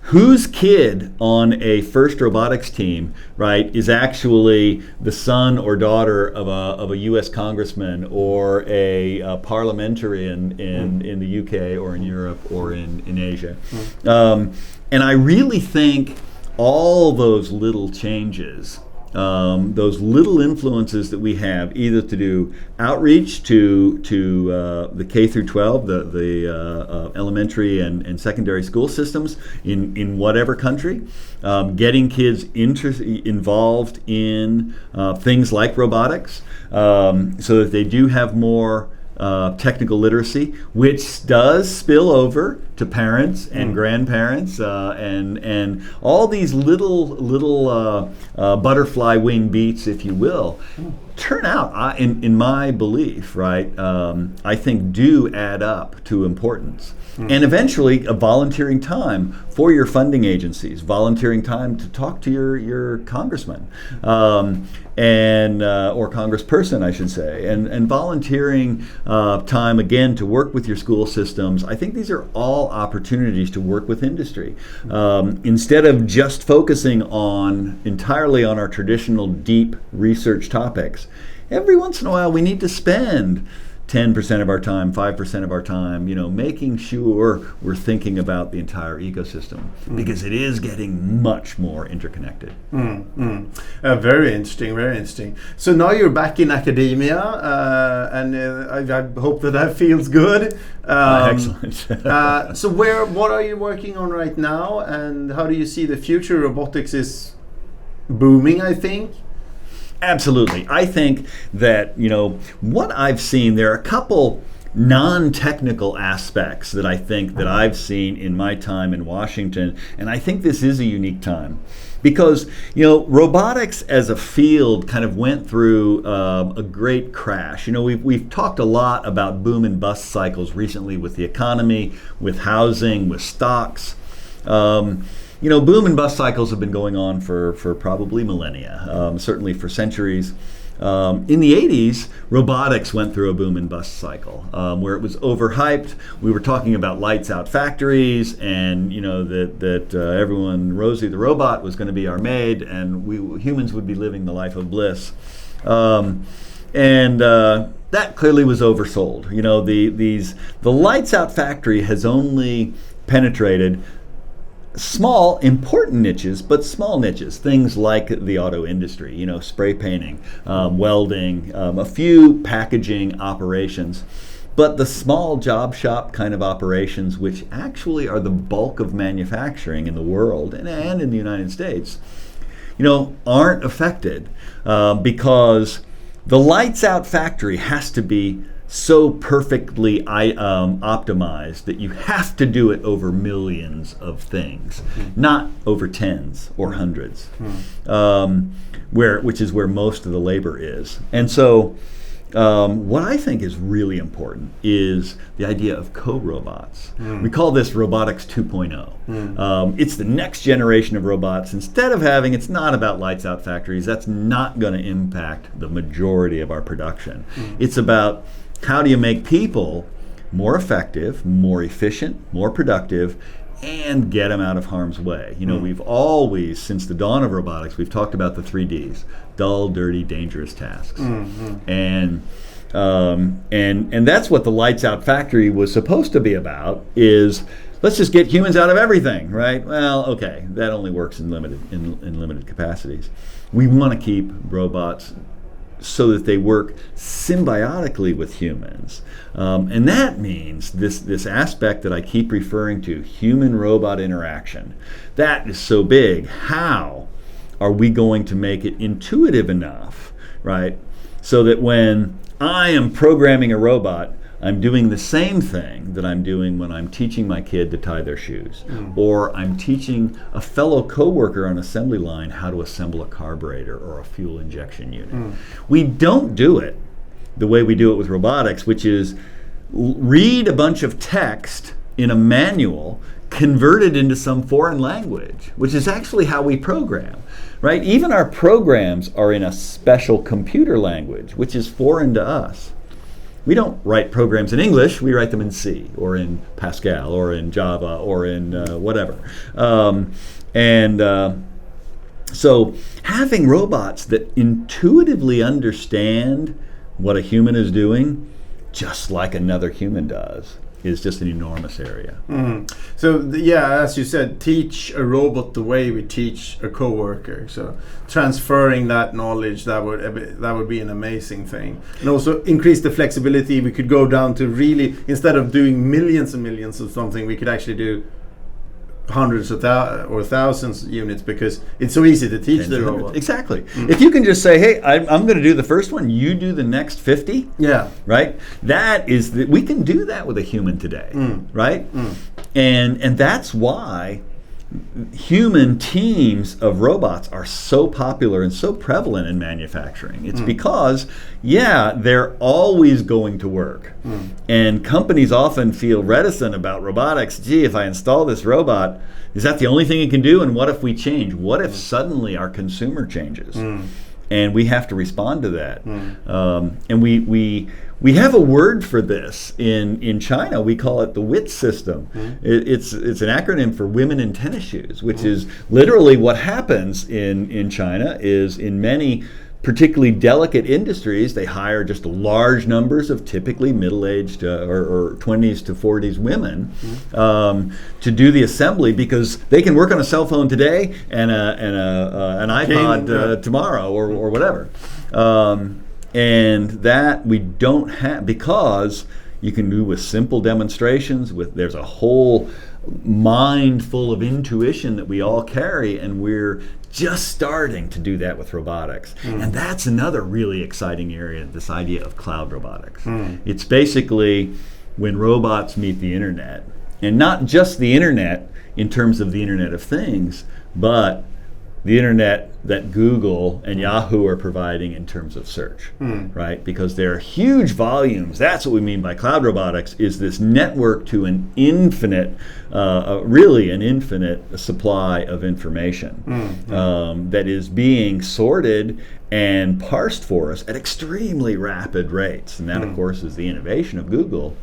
Whose kid on a First Robotics team, right, is actually the son or daughter of a U.S. congressman or a parliamentarian in the UK or in Europe or in Asia. And I really think all those little changes those little influences that we have, either to do outreach to the K through 12, the elementary and secondary school systems in whatever country, getting kids involved in things like robotics, so that they do have more technical literacy, which does spill over to parents and grandparents, and all these little butterfly wing beats, if you will, turn out, in my belief, right, I think do add up to importance. And eventually a volunteering time for your funding agencies, volunteering time to talk to your congressman, and or congressperson, I should say, and volunteering time again to work with your school systems. I think these are all opportunities to work with industry. Instead of just focusing entirely on our traditional deep research topics, every once in a while we need to spend 10% of our time, 5% of our time, making sure we're thinking about the entire ecosystem, because it is getting much more interconnected. Very interesting, very interesting. So now you're back in academia, and I hope that feels good. Excellent. So what are you working on right now, and how do you see the future? Robotics is booming, I think. Absolutely. I think that, what I've seen, there are a couple non-technical aspects that I think that I've seen in my time in Washington, and I think this is a unique time. Because, robotics as a field kind of went through a great crash. We've talked a lot about boom and bust cycles recently with the economy, with housing, with stocks. Boom and bust cycles have been going on for probably millennia, certainly for centuries. In the 80s, robotics went through a boom and bust cycle, where it was overhyped. We were talking about lights out factories, and that everyone, Rosie the robot, was going to be our maid, and humans would be living the life of bliss. That clearly was oversold. The lights out factory has only penetrated small, important niches, but small niches, things like the auto industry, spray painting, welding, a few packaging operations. But the small job shop kind of operations, which actually are the bulk of manufacturing in the world and in the United States, aren't affected, because the lights out factory has to be so perfectly optimized that you have to do it over millions of things, not over tens or hundreds, which is where most of the labor is. And so what I think is really important is the idea of co-robots. We call this robotics 2.0. It's the next generation of robots. Instead of it's not about lights out factories. That's not going to impact the majority of our production. It's about how do you make people more effective, more efficient, more productive, and get them out of harm's way? We've always, since the dawn of robotics, we've talked about the 3 Ds: dull, dirty, dangerous tasks. And that's what the lights out factory was supposed to be about, is let's just get humans out of everything, right? Well, okay, that only works in limited capacities. We want to keep robots so that they work symbiotically with humans. And that means this aspect that I keep referring to, human-robot interaction. That is so big. How are we going to make it intuitive enough, right, so that when I am programming a robot, I'm doing the same thing that I'm doing when I'm teaching my kid to tie their shoes, or I'm teaching a fellow coworker on assembly line how to assemble a carburetor or a fuel injection unit. We don't do it the way we do it with robotics, which is read a bunch of text in a manual, convert it into some foreign language, which is actually how we program, right? Even our programs are in a special computer language, which is foreign to us. We don't write programs in English, we write them in C or in Pascal or in Java or in whatever. So having robots that intuitively understand what a human is doing, just like another human does, is just an enormous area. So yeah, as you said, teach a robot the way we teach a coworker. So transferring that knowledge, that would be an amazing thing. And also increase the flexibility. We could go down to really, instead of doing millions and millions of something, we could actually do hundreds of or thousands units, because it's so easy to teach the robot. Exactly. If you can just say, hey, I'm going to do the first one, you do the next 50. Yeah. Right? That is, we can do that with a human today. Right? And that's why human teams of robots are so popular and so prevalent in manufacturing. It's because, they're always going to work. And companies often feel reticent about robotics. Gee, if I install this robot, is that the only thing it can do? And what if we change? What if suddenly our consumer changes? And we have to respond to that. And we have a word for this in China. We call it the WIT system. It's an acronym for women in tennis shoes, which is literally what happens in China is in many particularly delicate industries, they hire just large numbers of typically middle-aged or 20s to 40s women to do the assembly, because they can work on a cell phone today and an iPod tomorrow or whatever. And that we don't have, because you can do with simple demonstrations. There's a whole mind full of intuition that we all carry, and we're just starting to do that with robotics. And that's another really exciting area, this idea of cloud robotics. It's basically when robots meet the internet, and not just the internet in terms of the Internet of Things, but the internet that Google and Yahoo are providing in terms of search, right? Because there are huge volumes. That's what we mean by cloud robotics, is this network to an infinite, really an infinite supply of information that is being sorted and parsed for us at extremely rapid rates. And that, of course, is the innovation of Google.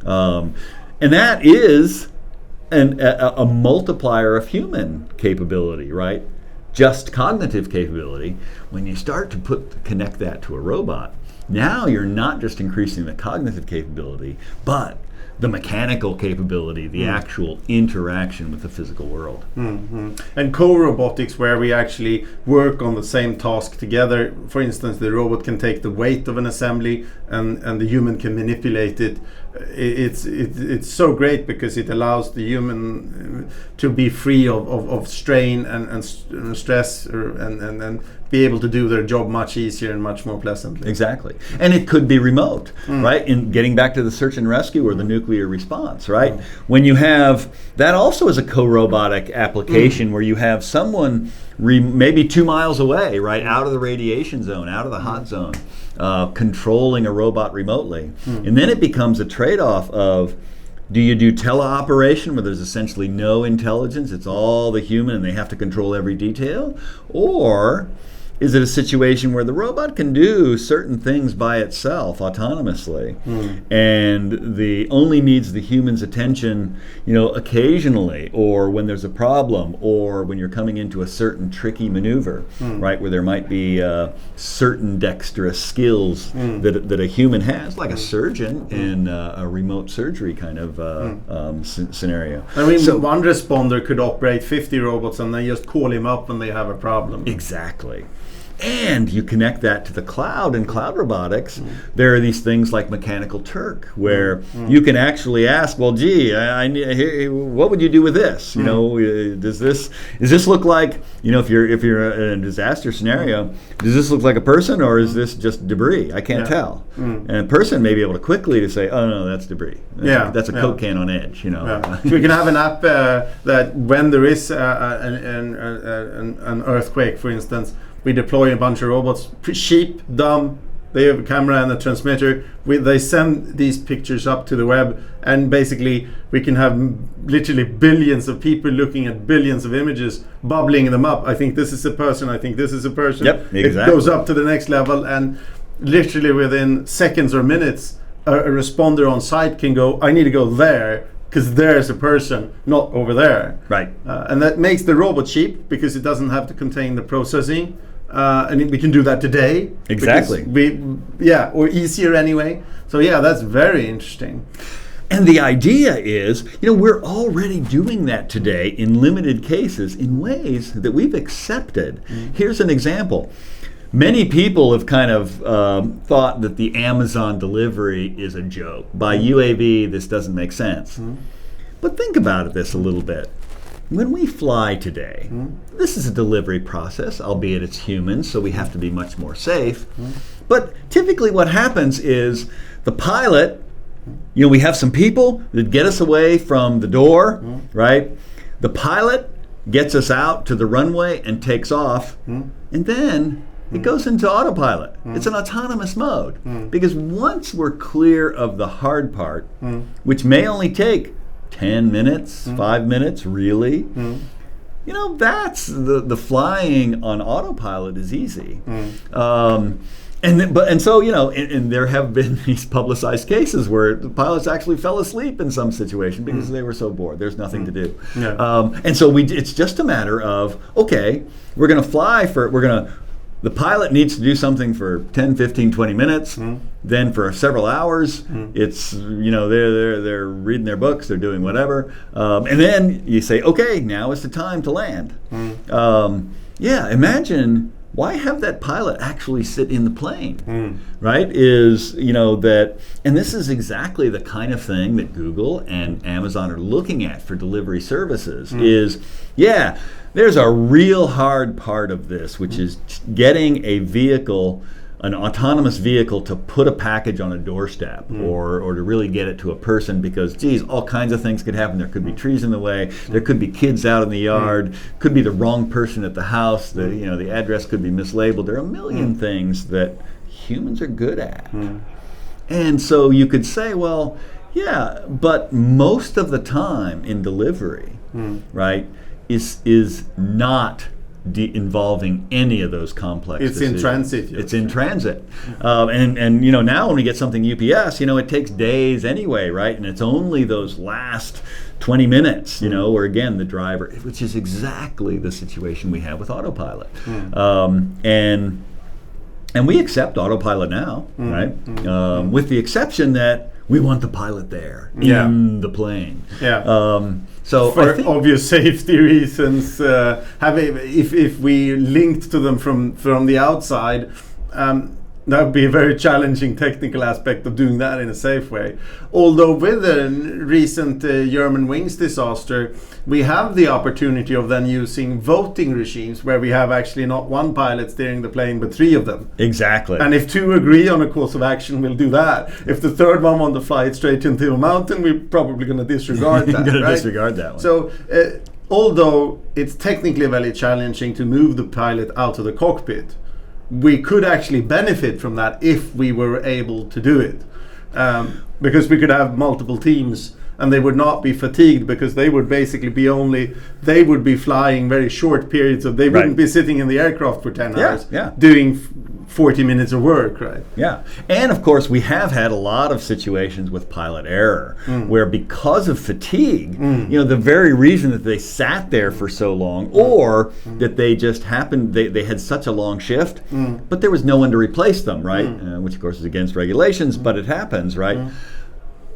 And that is a multiplier of human capability, right? Just cognitive capability. When you start to connect that to a robot, now you're not just increasing the cognitive capability, but the mechanical capability, the actual interaction with the physical world. And co-robotics, where we actually work on the same task together. For instance, the robot can take the weight of an assembly and the human can manipulate it. It's so great because it allows the human to be free of strain and stress and be able to do their job much easier and much more pleasantly. Exactly. And it could be remote, right? In getting back to the search and rescue or the nuclear response, right? When you have, that also is a co-robotic application where you have someone maybe 2 miles away, right? Out of the radiation zone, out of the hot zone, controlling a robot remotely. And then it becomes a trade-off of, do you do teleoperation where there's essentially no intelligence, it's all the human and they have to control every detail? Or is it a situation where the robot can do certain things by itself autonomously and only needs the human's attention, occasionally, or when there's a problem, or when you're coming into a certain tricky maneuver, right, where there might be certain dexterous skills that a human has, like a surgeon in a remote surgery kind of scenario. I mean, so one responder could operate 50 robots and they just call him up when they have a problem. Exactly. And you connect that to the cloud and cloud robotics. There are these things like Mechanical Turk, where you can actually ask, well, gee, what would you do with this? Does this look like, if you're in a disaster scenario, does this look like a person or is this just debris? I can't tell. And a person may be able to quickly say, oh no, that's debris. That's a Coke can on edge. So we can have an app that when there is an earthquake, for instance, we deploy a bunch of robots, cheap, dumb. They have a camera and a transmitter. They send these pictures up to the web, and basically we can have literally billions of people looking at billions of images, bubbling them up. I think this is a person. I think this is a person. Yep, exactly. It goes up to the next level, and literally within seconds or minutes, a responder on site can go, I need to go there, because there's a person, not over there. Right. And that makes the robot cheap because it doesn't have to contain the processing. And we can do that today. Exactly. Or easier anyway. So that's very interesting. And the idea is, we're already doing that today in limited cases in ways that we've accepted. Here's an example. Many people have kind of thought that the Amazon delivery is a joke. By UAV, this doesn't make sense. But think about this a little bit. When we fly today, this is a delivery process, albeit it's human, so we have to be much more safe. But typically what happens is the pilot, we have some people that get us away from the door, right? The pilot gets us out to the runway and takes off, and then it goes into autopilot. It's an autonomous mode. Because once we're clear of the hard part, which may only take 10 minutes, 5 minutes, really, that's the flying on autopilot is easy. And so there have been these publicized cases where the pilots actually fell asleep in some situation because they were so bored. There's nothing to do. And so it's just a matter of, okay, we're going to fly the pilot needs to do something for 10, 15, 20 minutes. Then for several hours, it's, they're reading their books, they're doing whatever. And then you say, okay, now is the time to land. Imagine, why have that pilot actually sit in the plane, right? And this is exactly the kind of thing that Google and Amazon are looking at for delivery services there's a real hard part of this, which is getting an autonomous vehicle to put a package on a doorstep or to really get it to a person, because all kinds of things could happen. There could be trees in the way, there could be kids out in the yard, could be the wrong person at the house, the address could be mislabeled. There are a million things that humans are good at. And so you could say, well, but most of the time in delivery, right, is not involving any of those complex decisions. In transit. It's in transit. And now when we get something UPS, it takes days anyway, right? And it's only those last 20 minutes, where again, the driver, which is exactly the situation we have with autopilot. And we accept autopilot now, right? With the exception that we want the pilot there in the plane. So for obvious safety reasons, if we linked to them from the outside, that would be a very challenging technical aspect of doing that in a safe way. Although with the recent German wings disaster, we have the opportunity of then using voting regimes where we have actually not one pilot steering the plane, but 3 of them. Exactly. And if 2 agree on a course of action, we'll do that. If the third one want to fly it straight into a mountain, we're probably going to disregard that. Disregard that one. So although it's technically very challenging to move the pilot out of the cockpit, we could actually benefit from that if we were able to do it, because we could have multiple teams and they would not be fatigued, because they would basically they would be flying very short periods of, they wouldn't be sitting in the aircraft for 10 hours doing 40 minutes of work, right? And of course we have had a lot of situations with pilot error where, because of fatigue, the very reason that they sat there for so long, or that they just happened, they had such a long shift, but there was no one to replace them, right? Which of course is against regulations, but it happens, right?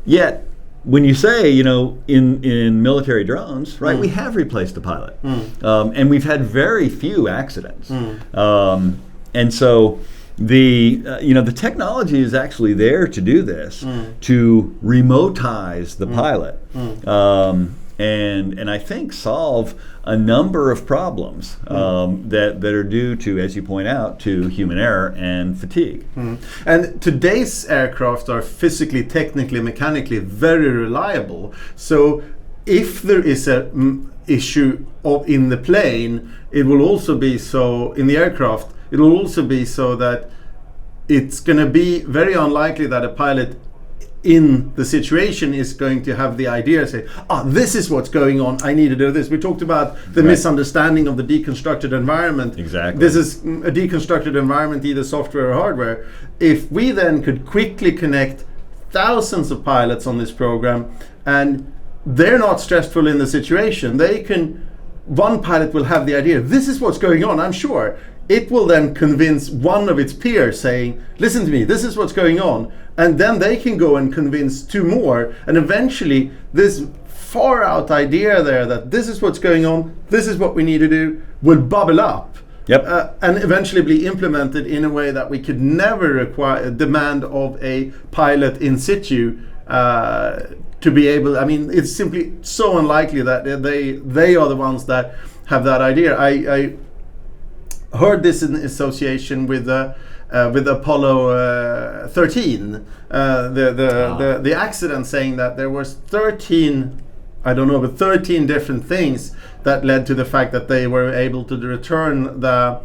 Yet when you say, in military drones, right, we have replaced the pilot, and we've had very few accidents. And so the technology is actually there to do this, to remotize the pilot, and I think solve a number of problems that are due to, as you point out, to human error and fatigue. And today's aircraft are physically, technically, mechanically very reliable. So if there is an issue in the plane, it will also be so in the aircraft. It will also be so that it's going to be very unlikely that a pilot in the situation is going to have the idea, say, this is what's going on, I need to do this. We talked about the misunderstanding of the deconstructed environment. Exactly. This is a deconstructed environment, either software or hardware. If we then could quickly connect thousands of pilots on this program, and they're not stressful in the situation, they can one pilot will have the idea, this is what's going on, I'm sure. It will then convince one of its peers saying, listen to me, this is what's going on. And then they can go and convince two more. And eventually this far out idea there that this is what's going on, this is what we need to do, will bubble up. Yep. And eventually be implemented in a way that we could never demand of a pilot in situ to be able. I mean, it's simply so unlikely that they are the ones that have that idea. I heard this in association with Apollo 13, the accident, saying that there was 13 different things that led to the fact that they were able to return the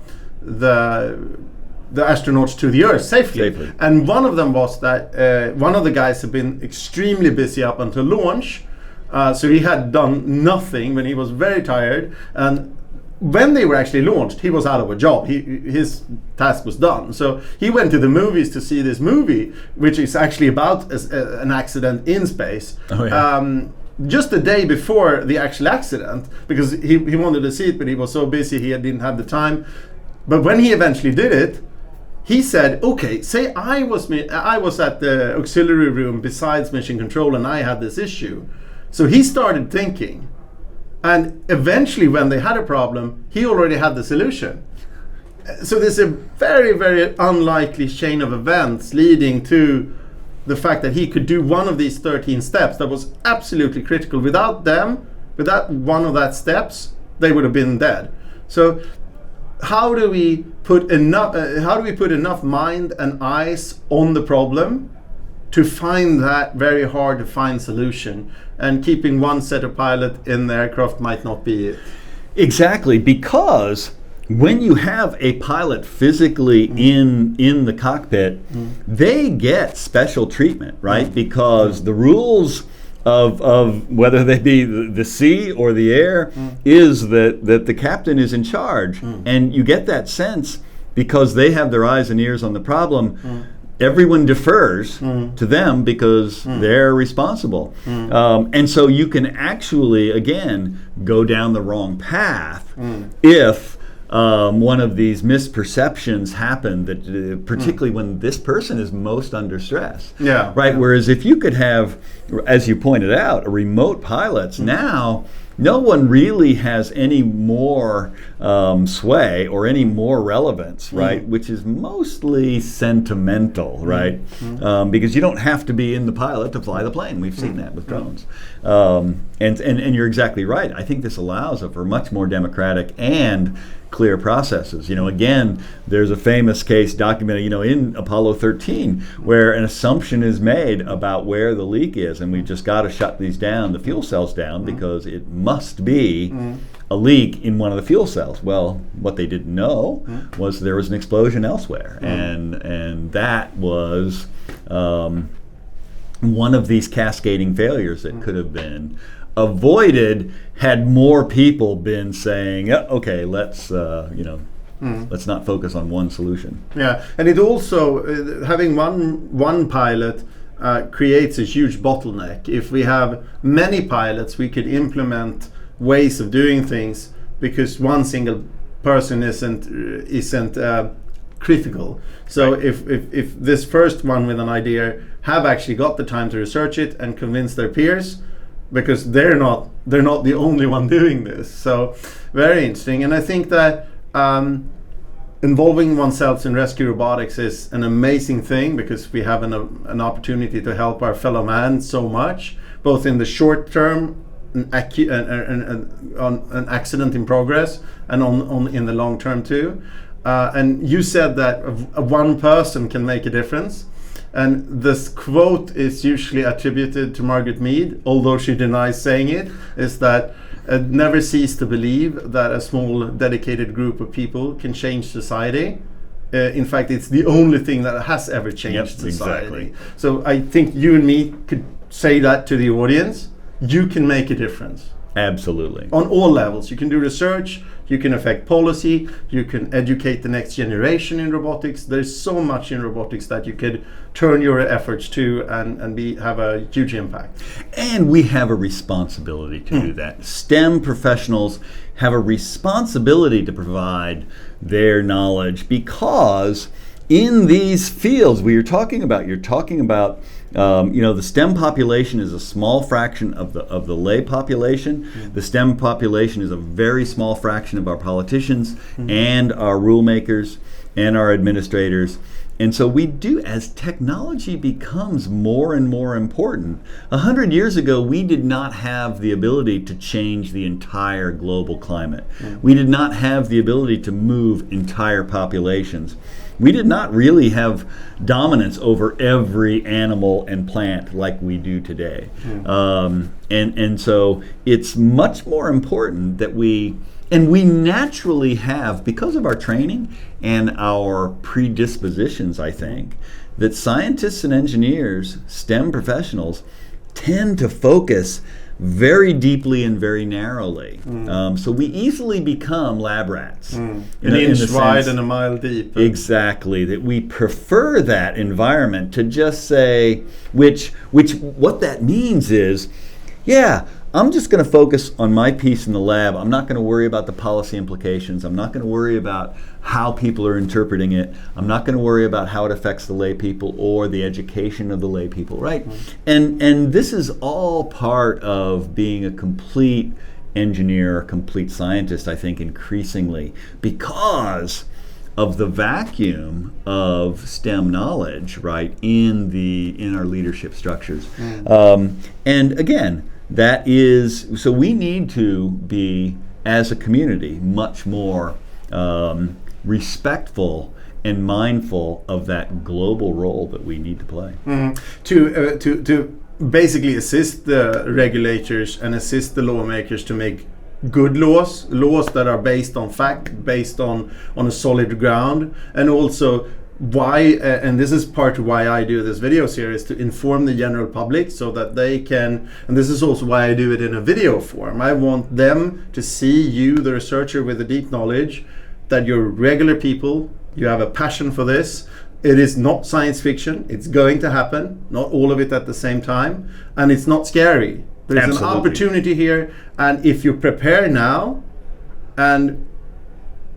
astronauts to the Earth safely. And one of them was that one of the guys had been extremely busy up until launch, so he had done nothing when he was very tired, and when they were actually launched, he was out of a job. His task was done. So he went to the movies to see this movie, which is actually about an accident in space. Oh, yeah. Just the day before the actual accident, because he wanted to see it, but he was so busy he didn't have the time. But when he eventually did it, he said, okay, say I was at the auxiliary room besides mission control and I had this issue. So he started thinking. And eventually when they had a problem, he already had the solution. So there's a very, very unlikely chain of events leading to the fact that he could do one of these 13 steps that was absolutely critical. Without one of that steps, they would have been dead. So how do we put enough mind and eyes on the problem to find that very hard to find solution? And keeping one set of pilot in the aircraft might not be it. Exactly, because when you have a pilot physically in the cockpit, they get special treatment, right? Because the rules of whether they be the sea or the air is that the captain is in charge. And you get that sense because they have their eyes and ears on the problem. Everyone defers to them because they're responsible. And so you can actually, again, go down the wrong path if one of these misperceptions happen, that particularly when this person is most under stress. Yeah. Right? Yeah. Whereas if you could have, as you pointed out, remote pilots, now no one really has any more sway or any more relevance, right? Which is mostly sentimental, right? Because you don't have to be in the pilot to fly the plane. We've seen that with drones. And you're exactly right. I think this allows for much more democratic and clear processes. Again, there's a famous case documented, in Apollo 13, where an assumption is made about where the leak is, and we've just got to shut the fuel cells down because it must be a leak in one of the fuel cells. Well, what they didn't know was there was an explosion elsewhere, and that was one of these cascading failures that could have been avoided had more people been saying, okay, let's not focus on one solution. Yeah, and it also having one pilot creates a huge bottleneck. If we have many pilots, we could implement ways of doing things because one single person isn't critical. So if this first one with an idea have actually got the time to research it and convince their peers, because they're not the only one doing this. So very interesting. And I think that involving oneself in rescue robotics is an amazing thing because we have an opportunity to help our fellow man so much, both in the short term, an accident in progress, and on in the long term too. And you said that one person can make a difference. And this quote is usually attributed to Margaret Mead, although she denies saying it, is that never cease to believe that a small dedicated group of people can change society. In fact, it's the only thing that has ever changed society. Exactly. So I think you and me could say that to the audience. You can make a difference. Absolutely. On all levels. You can do research, you can affect policy, you can educate the next generation in robotics. There's so much in robotics that you could turn your efforts to and have a huge impact. And we have a responsibility to do that. STEM professionals have a responsibility to provide their knowledge, because in these fields you're talking about, the STEM population is a small fraction of the lay population. The STEM population is a very small fraction of our politicians and our rule makers and our administrators. And so we do, as technology becomes more and more important. 100 years ago, we did not have the ability to change the entire global climate. We did not have the ability to move entire populations. We did not really have dominance over every animal and plant like we do today. And so it's much more important that we naturally have, because of our training and our predispositions, I think, that scientists and engineers, STEM professionals, tend to focus very deeply and very narrowly. So we easily become lab rats. An inch wide and a mile deep. Exactly, that we prefer that environment to just say, which what that means is, I'm just going to focus on my piece in the lab. I'm not going to worry about the policy implications. I'm not going to worry about how people are interpreting it. I'm not going to worry about how it affects the lay people or the education of the lay people, right? And this is all part of being a complete engineer, a complete scientist, I think, increasingly, because of the vacuum of STEM knowledge, right, in our leadership structures. And again, that is, so we need to be, as a community, much more respectful and mindful of that global role that we need to play. To basically assist the regulators and assist the lawmakers to make good laws that are based on fact, based on a solid ground, and also why, and this is part of why I do this video series, to inform the general public so that they can, and this is also why I do it in a video form. I want them to see you, the researcher with the deep knowledge, that you're regular people, you have a passion for this. It is not science fiction, it's going to happen, not all of it at the same time, and it's not scary. There's Absolutely. an opportunity here, and if you prepare now and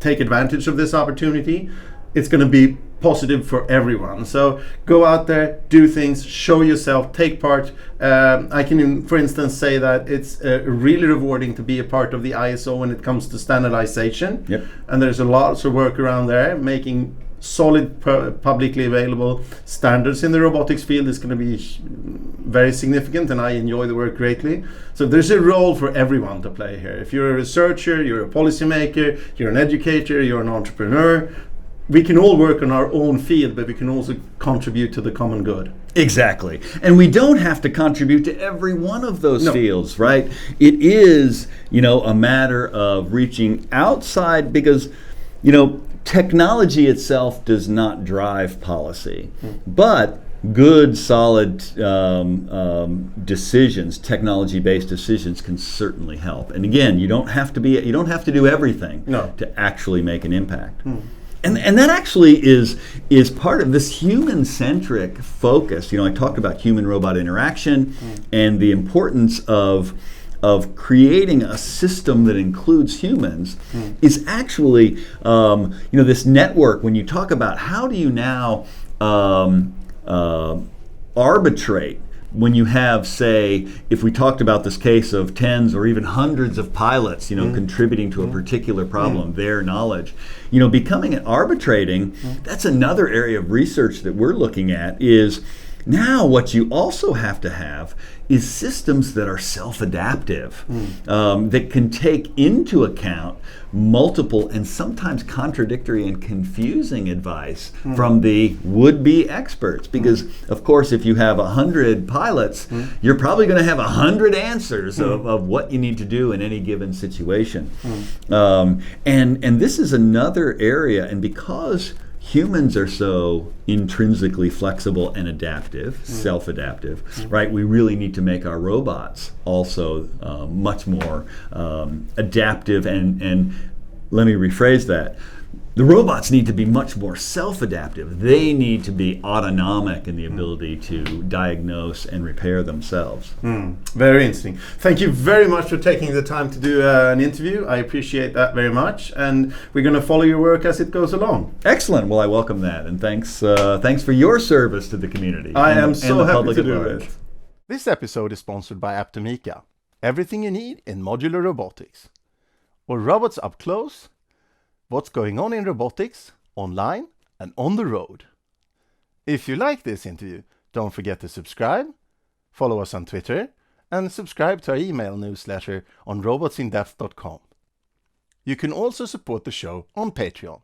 take advantage of this opportunity, it's going to be positive for everyone. So go out there, do things, show yourself, take part. I can, for instance, say that it's really rewarding to be a part of the ISO when it comes to standardization. And there's a lot of work around there, making solid publicly available standards in the robotics field is going to be very significant, and I enjoy the work greatly. So there's a role for everyone to play here. If you're a researcher, you're a policymaker, you're an educator, you're an entrepreneur, we can all work on our own field, but we can also contribute to the common good. Exactly. And we don't have to contribute to every one of those fields, right? It is, a matter of reaching outside, because, technology itself does not drive policy, but good, solid decisions, technology-based decisions, can certainly help. And again, you don't have to do everything to actually make an impact. And that actually is part of this human-centric focus. I talked about human-robot interaction and the importance of creating a system that includes humans is actually, this network. When you talk about how do you now arbitrate, when you have, say, if we talked about this case of tens or even hundreds of pilots, contributing to a particular problem, their knowledge, becoming an arbitrating, that's another area of research that we're looking at. Is now what you also have to have is systems that are self-adaptive, that can take into account multiple and sometimes contradictory and confusing advice from the would-be experts. Because, of course, if you have 100 pilots, you're probably going to have 100 answers of what you need to do in any given situation. And this is another area, and because humans are so intrinsically flexible and adaptive, self-adaptive, right? We really need to make our robots also much more adaptive and let me rephrase that. The robots need to be much more self-adaptive. They need to be autonomic in the ability to diagnose and repair themselves. Very interesting. Thank you very much for taking the time to do an interview. I appreciate that very much, and we're going to follow your work as it goes along. Excellent. Well, I welcome that, and thanks for your service to the community. I am so happy to do large. it. This episode is sponsored by Aptomica. Everything you need in modular robotics. Or robots up close. What's going on in robotics, online and on the road. If you like this interview, don't forget to subscribe, follow us on Twitter, and subscribe to our email newsletter on robotsindepth.com. You can also support the show on Patreon.